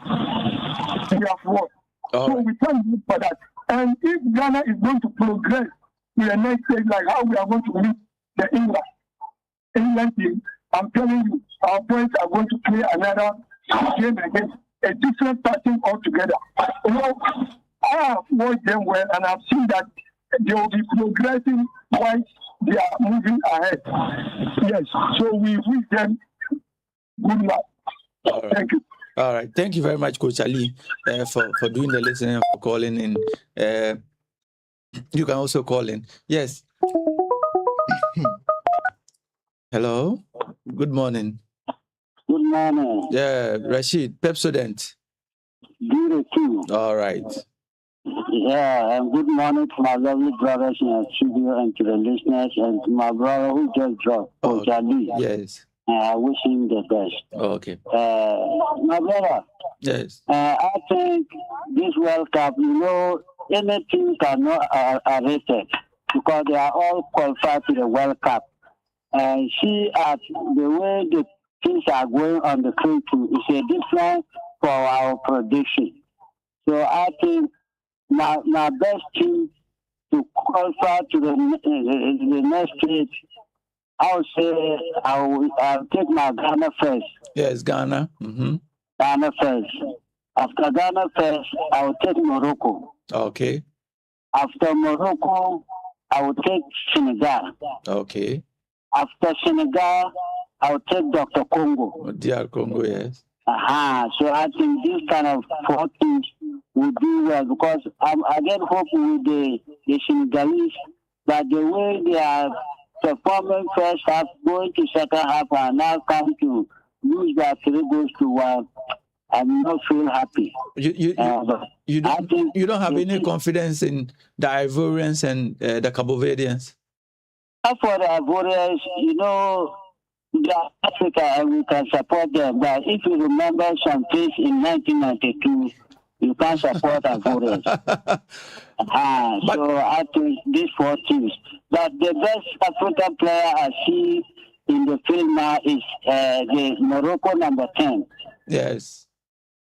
We have won. So we thank you for that. And if Ghana is going to progress to the next stage, like how we are going to meet the England team, I'm telling you, our boys are going to play another game against a different pattern altogether. I have watched them well, and I've seen that they will be progressing while they are moving ahead. Yes, so we wish them good luck. Right. Thank you. All right. Thank you very much, Coach Ali, for doing the listening and for calling in. You can also call in. Yes. Hello. Good morning. Good morning. Yeah, Rashid, Pepsodent. Good too. All right. Yeah, and good morning to my lovely brothers in the studio and to the listeners and to my brother who just dropped, Coach Ali. Yes. I wish him the best. Okay. My brother. Yes. I think this World Cup, any teams are not rated because they are all qualified to the World Cup. And see at the way the things are going on the field too, it's a different for our prediction. So I think my best team to qualify to the next stage, I would say I'll take my Ghana first. Yes, Ghana. Mm-hmm. Ghana first. After Ghana first, I will take Morocco. Okay. After Morocco, I will take Senegal. Okay. After Senegal, I will take Dr. Congo. DR Congo, yes. So I think this kind of 4 teams will do well because I'm again hoping with the Senegalese that the way they are performing first half, going to second half, and now come to lose their 3 goals to 1, I'm not feel happy. You don't have any confidence in the Ivorians and the Cabo Verdeans? For the Ivorians, they are Africa and we can support them. But if you remember some things in 1992, you can't support Ivorians. So I think these 4 teams. But the best African player I see in the field now is the Morocco number 10. Yes.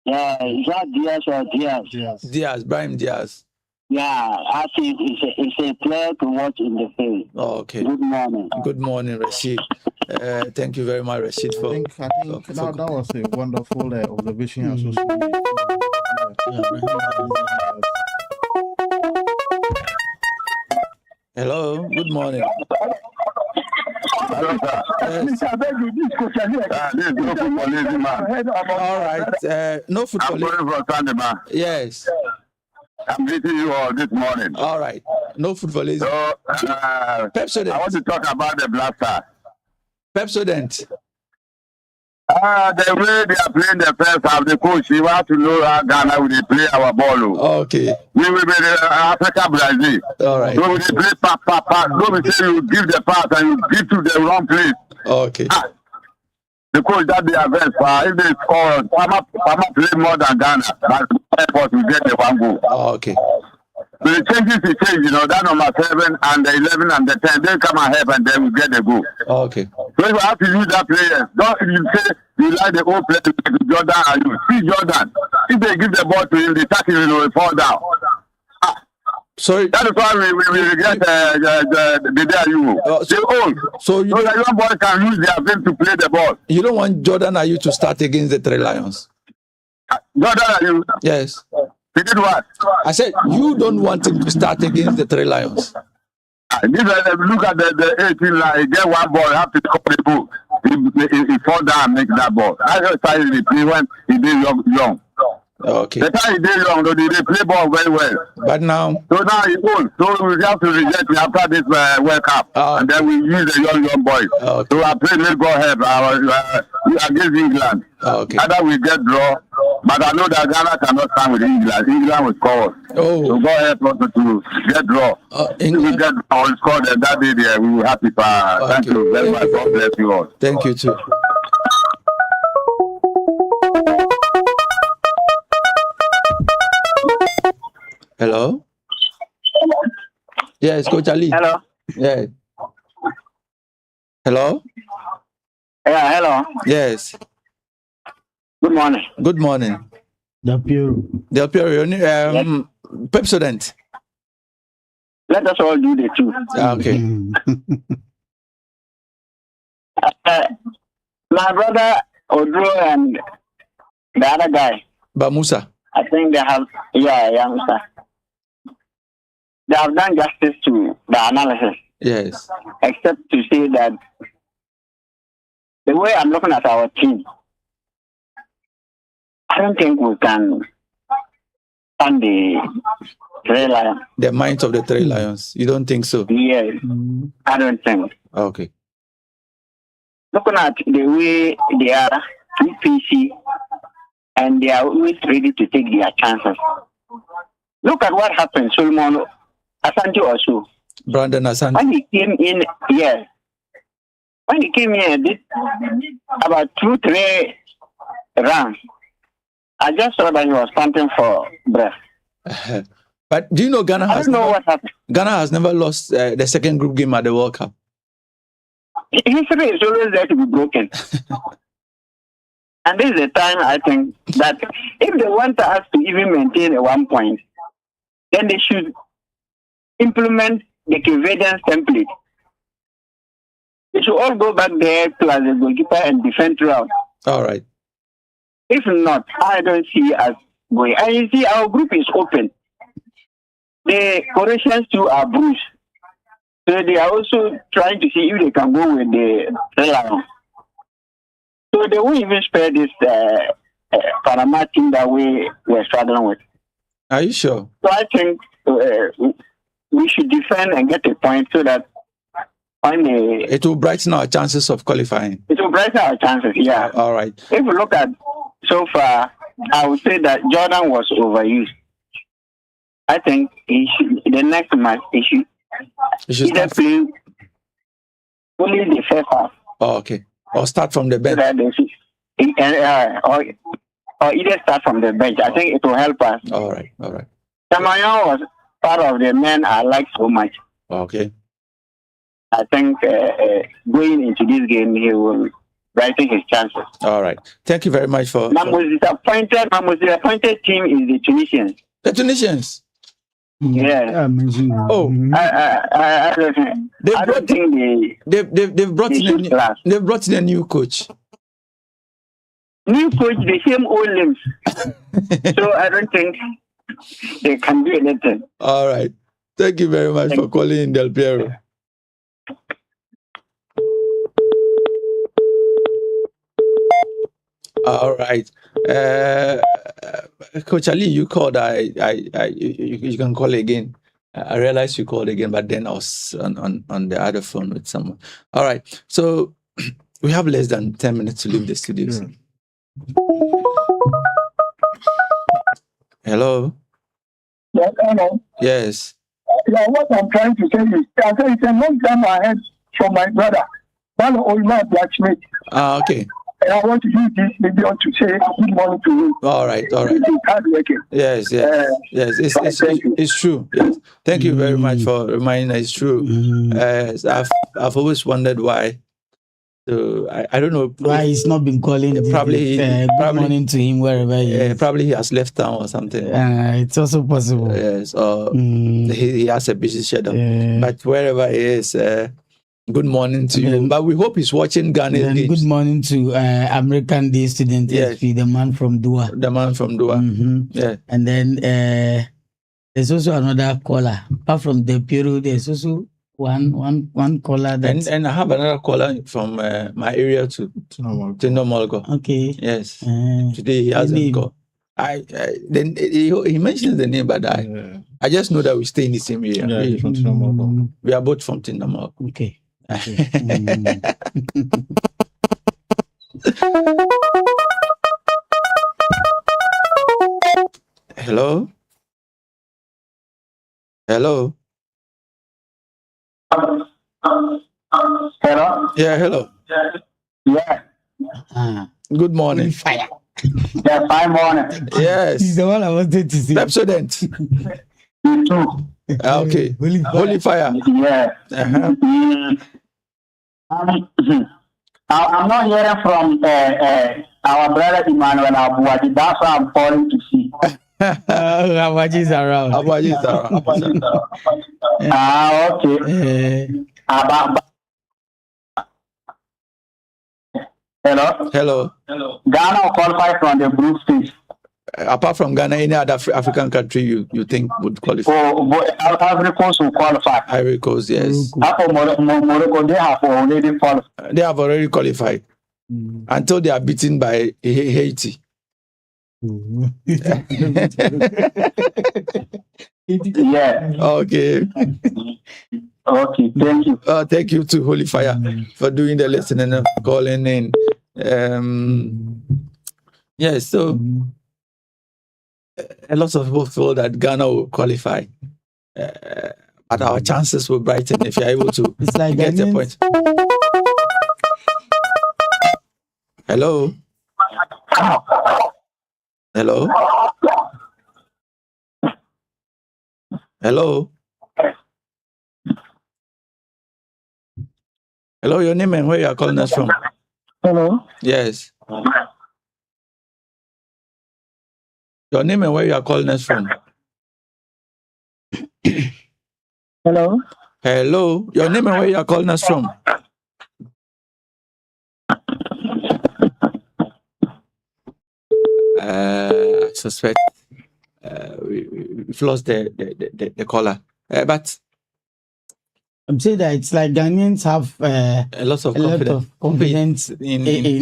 Yeah, is that Diaz or Diaz? Diaz, Brahim Diaz. Yeah, I think it's a player to watch in the field. Oh, okay. Good morning. Good morning, Rashid. Thank you very much, Rashid. I think that was a wonderful observation. Hello, good morning. Hello, sir. This is no footballism, man. All right. No football. I'm going for Sunday, man. Yes. I'm meeting you all this morning. All right. No footballism. So, Pepsodent. I want to talk about the Black Stars. Pepsodent. The way they are playing the first half, the coach, you have to know how Ghana will play our ball. Okay. We will be the Africa Brazil. All right. So we play pass. Don't say you give the pass and you give to the wrong place. Okay. the coach that they advance if they score, Pama play more than Ghana. But airport will get the 1 goal. Oh, okay. So the changes he changed, that number 7 and the 11 and the 10, they come and help and then we get the goal. Oh, okay. So you have to use that player. Don't you say you like the old player like Jordan and you. See Jordan. If they give the ball to him, the tackle will fall down. So That is why we regret the day you. They're old. So you, So the young boys can use their brain to play the ball. you don't want Jordan Ayew to start against the Three Lions? Jordan and you. Yes. He did what? I said you don't want him to start against the Three Lions. Look at the 18 line. He get 1 ball, have to score the ball. He fall down and make that ball. I just started the play when he did young. Okay. The time he did young, though, they play ball very well. But now, So now he's old. So we have to reject him after this World Cup. And then we use the young boys. Okay. So I pray let God help against England. Okay. Either we get draw, but I know that Ghana cannot stand with England. England will score. So oh, God help us to get draw. If we England. get draw and score that day there, we will happy. Thank you very much. God bless you all. Thank you too. Hello. Yes, Coach Ali. Hello. Yeah. Hello. Yeah, hello. Yes. Good morning. Good morning. Del Piero. Del Piero, Pepsodent. Let us all do the two. Okay. My brother Odro and the other guy, Bamusa. I think they have, sir. They have done justice to the analysis, Yes. except to say that the way I'm looking at our team, I don't think we can stand the Three Lions. The minds of the Three Lions. You don't think so? Yes, I don't think. Okay. Looking at the way they are, PC, and they are always ready to take their chances. Look at what happened, Solomon Asante also. Brandon Asante. When he came in, yes. When he came in, did about 2-3 runs. I just saw that he was panting for breath. But do you know Ghana I has don't know never, what happened. Ghana has never lost the second group game at the World Cup? History is always there to be broken. And this is the time I think that if they want us to even maintain a 1 point, then they should implement the Cavadian template. They should all go back there plus the goalkeeper and defend throughout. All right. If not, I don't see us going. And you see, our group is open. The Croatians too are bruised. So they are also trying to see if they can go with the Lions. So they won't even spare this Panama team that we're struggling with. Are you sure? So I think we should defend and get a point so that on It will brighten our chances of qualifying. it will brighten our chances. Yeah. All right. If we look at so far, I would say that Jordan was overused. I think the next match he should You should either start. play only the first half Oh, okay. Or start from the so bench. that they should, or either start from the bench. I think it will help us. All right. All right. Samayan was part of the men I like so much. Okay. I think going into this game, he will brighten his chances. All right. Thank you very much for My most disappointed team is the Tunisians. the Tunisians. Yeah. Oh, I don't think they've brought they in a should new, class. they've brought in a new coach. New coach, the same old limbs. So I don't think they can do anything. All right. Thank you very much for calling in, Del Piero. All right. Coach Ali, you called. You can call again. I realized you called again, but then I was on the other phone with someone. All right. So we have less than 10 minutes to leave the studios. Hello. Yes, hello. Yes. Yeah, what I'm trying to say is, I say it's a long time ahead from my brother, Balo Olma Blacksmith. Okay. I want to use this medium to say good morning to him. All right. He's hardworking. Yes. Thank you. It's true. Yes. Thank you very much for reminding us. It's true. I've always wondered why. So I don't know Why he's not been calling? Probably- good probably- morning to him wherever he is. probably he has left town or something. It's also possible. Yes, or Mm, he has a busy schedule. yeah. But wherever he is, good morning to you. Then- But we hope he's watching Ghana's Then games. good morning to American Day student Yes. SP, the man from Dua. The man from Dua. Mhm. Yeah. And then there's also another caller. Apart from the Peru, there's also one caller that. And I have another caller from my area too. Normal. Tindo Molgo. Okay. Yes. Uh, Today he hasn't name? called. Then he mentions the name, but I just know that we stay in the same area. Yeah, we, he's from Tinomolo. we are both from Tindo Molgo. Okay. Mm. Hello. Hello. Hello? Yeah. Hello. Yeah. Ah, Good morning. fire. Yeah, fine morning. He's Yes. the one I wanted to see. Pepsodent. You too. Okay. Holy fire. Holy fire. Yeah. Uh-huh. I'm not hearing from our brother Emmanuel Abuaji. That's why I'm calling to see. Rawaji is around. Abaji Tara. Okay. Uh, Hello? Hello. Ghana will qualify from the group stage. Apart from Ghana, any other African country you think would qualify? Ivory Coast will qualify. Ivory Coast, yes. After Morocco, they have already qualified. They have already qualified mm. until they are beaten by Haiti. Yeah. Okay. Okay. Thank you. Thank you to Holy Fire for doing the listening and calling in. Yes, so a lot of people feel that Ghana will qualify. But our chances will brighten if you're able to It's like get the Ghanaians- point. Hello? Hello? Hello? Hello, your name and where you are calling us from? Hello. Yes. Your name and where you are calling us from? Hello. Hello, your name and where you are calling us from? I suspect we've lost the caller. But I'm saying that it's like Ghanaians have a lot of a lot confidence of confidence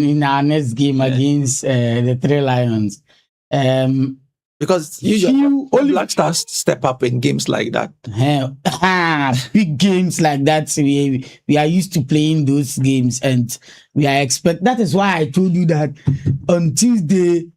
in our next game Yeah. against the Three Lions. because usually few when only Black Stars step up in games like that. big games like that. We are used to playing those games, and we are expect. That is why I told you that on Tuesday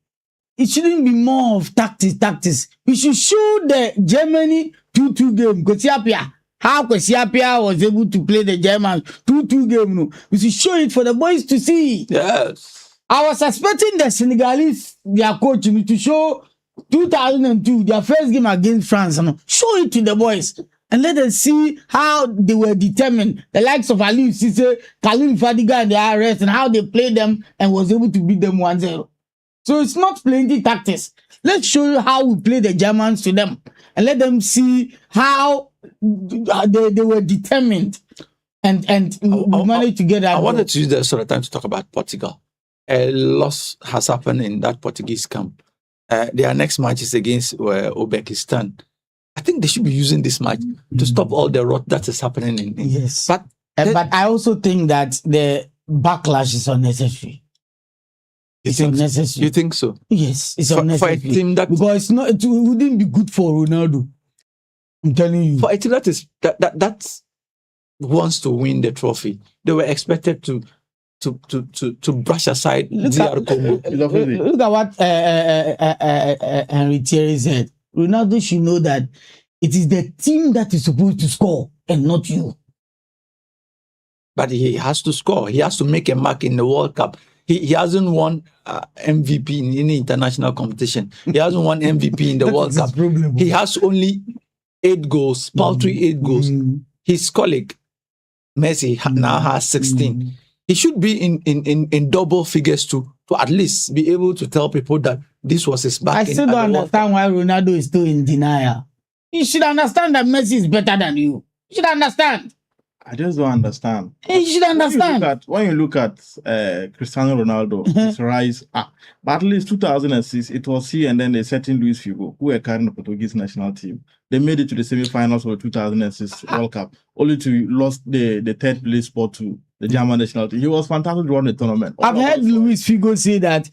it shouldn't be more of tactics. We should show the Germany 2-2 game. Kosiapia, how Kosiapia was able to play the Germans 2-2 game. No, we should show it for the boys to see. Yes. I was expecting the Senegalese, their coach, to show 2002, their first game against France. Show it to the boys and let them see how they were determined. The likes of Aliou Cisse, Khalil Fadiga and the rest, and how they played them and was able to beat them 1-0. So it's not plenty tactics. Let's show you how we play the Germans to them and let them see how they were determined and we managed to get that. I wanted to use that sort of time to talk about Portugal. A loss has happened in that Portuguese camp. Their next match is against Uzbekistan. I think they should be using this match to stop all the rot that is happening in. Yes. But But I also think that the backlash is unnecessary. It's unnecessary. you think so? Yes, it's For a unnecessary. team that Because it wouldn't be good for Ronaldo. I'm telling you. for a team that wants to win the trophy, they were expected to brush aside DR Congo. Look at what Henry Thierry said. Ronaldo should know that it is the team that is supposed to score and not you. But he has to score. He has to make a mark in the World Cup. he hasn't won MVP in any international competition. He hasn't won MVP in the World That's his Cup. problem. He has only 8 goals, paltry 8 goals. His colleague Messi now has 16. He should be in double figures to at least be able to tell people that this was his back. I still don't understand why Ronaldo is still in denial. You should understand that Messi is better than you. You should understand. I just don't understand. You should understand. When you look at Cristiano Ronaldo, his rise, but at least 2006, it was he and then a certain Luis Figo, who were carrying the Portuguese national team. They made it to the semi-finals of the 2006 World Cup, only to lose the third place spot to the German national team. He was fantastic to run the tournament. I've heard Luis Figo say that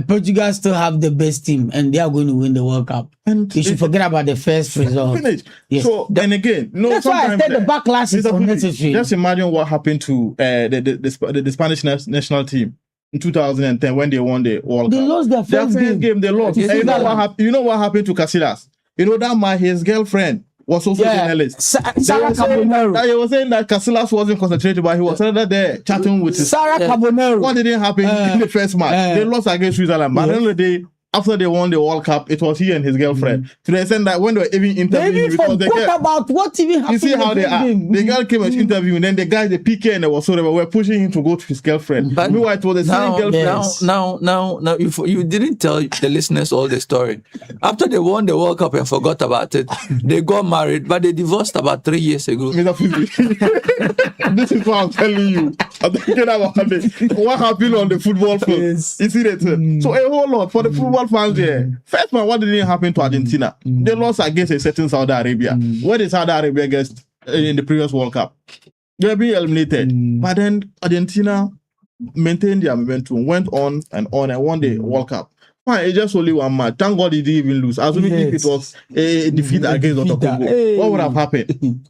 Portugal still have the best team and they are going to win the World Cup. And you should forget about the first result. Yes. So then again, that's why I said the backlash is unnecessary. Just imagine what happened to the Spanish national team in 2010 when they won the World Cup. They lost their first game. They lost. And you know what happened to Casillas? You know that his girlfriend was also a journalist. Sarah Carbonero. They were saying that Casillas wasn't concentrated, but he was there chatting with Sarah Carbonero. What didn't happen in the first match? They lost against Switzerland. But at the end of the day, after they won the World Cup, it was he and his girlfriend. To the extent that when they were even interviewing, they forgot about what even happened. You see how they are. The girl came and interviewed, and then the guy, the PK and the whatsoever, were pushing him to go to his girlfriend. But meanwhile, it was the same girlfriend. Now, you didn't tell the listeners all the story. After they won the World Cup and forgot about it, they got married, but they divorced about 3 years ago. This is what I'm telling you. I'm thinking about what happened on the football field. Yes. You see that? So a whole lot for the football fans there. First man, what didn't happen to Argentina? They lost against a certain Saudi Arabia. What did Saudi Arabia against in the previous World Cup? They were being eliminated. But then Argentina maintained their momentum, went on and won the World Cup. Fine, it's just only one match. Thank God he didn't even lose. Assuming if it was a defeat against Dr. Congo, what would have happened?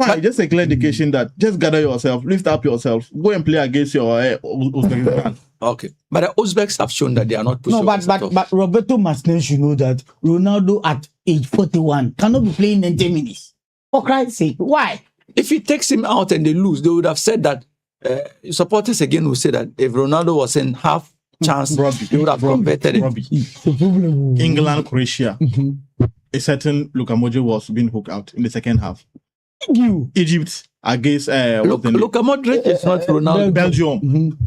Fine, just a clear indication that just gather yourself, lift up yourself, go and play against your Uzbekistan. Okay, but the Uzbeks have shown that they are not pushing. No, but Roberto Martinez should know that Ronaldo at age 41 cannot be playing 90 minutes. For Christ's sake, why? If he takes him out and they lose, they would have said that. Supporters again will say that if Ronaldo was in half chance, they would have converted it. England, Croatia, a certain Luka Modric was being hooked out in the second half. Egypt against Luka Modric is not Ronaldo. Belgium.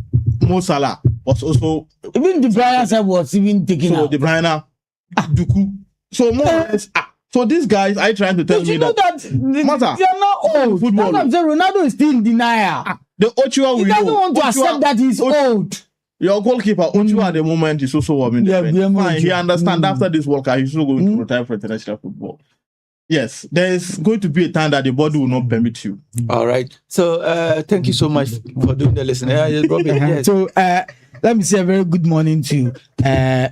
Mo Salah was also even De Bruyne was even taken out. De Bruyne, Duku. So more or less, so these guys are trying to tell me that they are not old. Football. That's what I'm saying. Ronaldo is still in denial. The Ochoa he doesn't want to accept that he's old. Your goalkeeper Ochoa at the moment is also warming. Fine, he understands after this World Cup he's also going to retire for international football. Yes, there is going to be a time that the body will not permit you. All right. So thank you so much for doing the listening. Yes. So let me say a very good morning to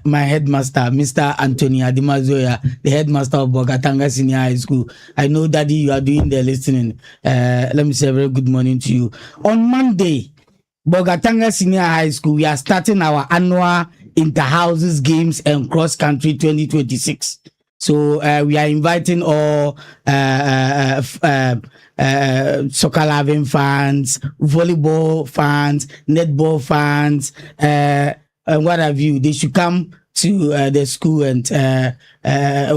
my headmaster, Mr. Anthony Adimazoya, the headmaster of Bogatanga Senior High School. I know, Daddy, you are doing the listening. Let me say a very good morning to you. On Monday, Bogatanga Senior High School, we are starting our annual Inter-Houses Games and Cross Country 2026. So we are inviting all soccer loving fans, volleyball fans, netball fans, and what have you. They should come to the school and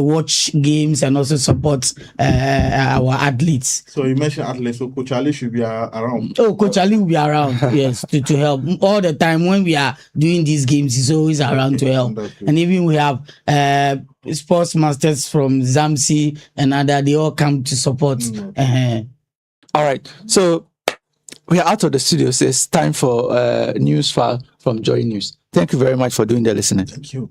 watch games and also support our athletes. So you mentioned athletes, so Coach Ali should be around. Oh, Coach Ali will be around, yes, to help. All the time when we are doing these games, he's always around to help. And even we have sports masters from Zamsi and other, they all come to support. All right, so we are out of the studio, so it's time for news file from Joy News. Thank you very much for doing the listening. Thank you.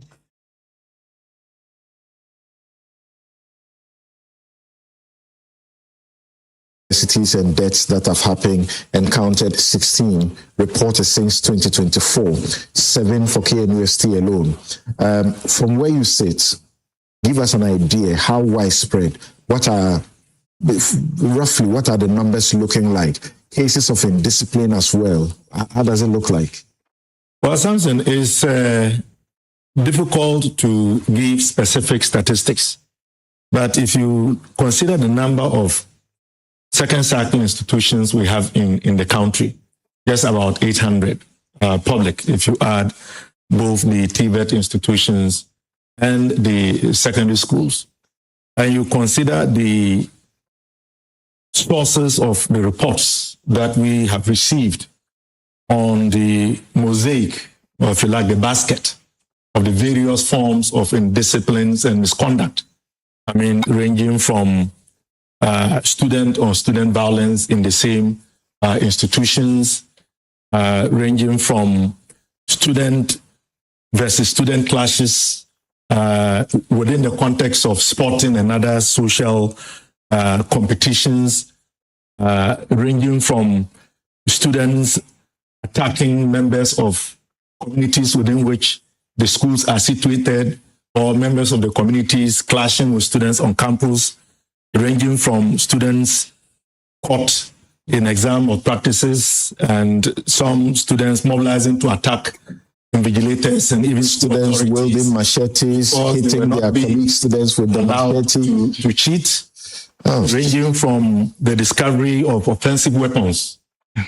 Cities and deaths that have happened and counted 16 reported since 2024, 7 for KNUST alone. From where you sit, give us an idea how widespread, what are the numbers looking like? Cases of indiscipline as well. How does it look like? Well, Samson, it's difficult to give specific statistics. But if you consider the number of second cycle institutions we have in the country, just about 800. public, if you add both the TVET institutions and the secondary schools, and you consider the sources of the reports that we have received on the mosaic, or if you like, the basket of the various forms of indisciplines and misconduct. I mean, ranging from student on student violence in the same institutions, ranging from student versus student clashes within the context of sporting and other social competitions, ranging from students attacking members of communities within which the schools are situated, or members of the communities clashing with students on campus, ranging from students caught in exam or practices, and some students mobilizing to attack invigilators, and even Students wielding machetes, hitting their colleague students with the machete. to cheat, Oh. ranging from the discovery of offensive weapons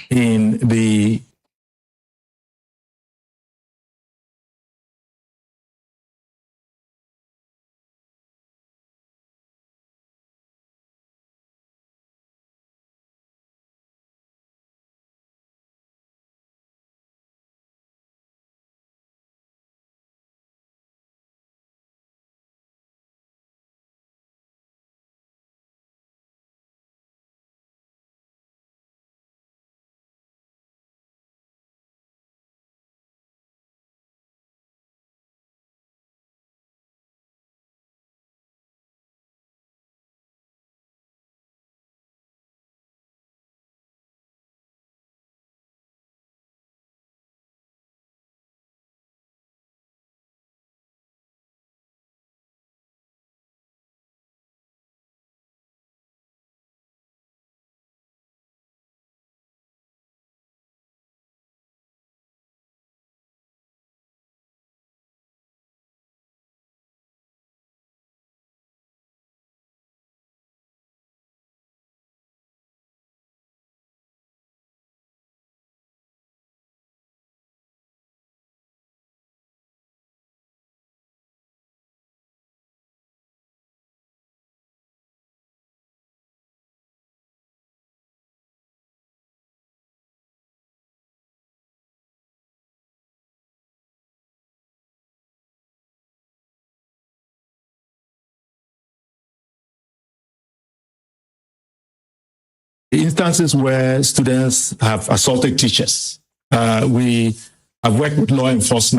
in the instances where students have assaulted teachers. We have worked with law enforcement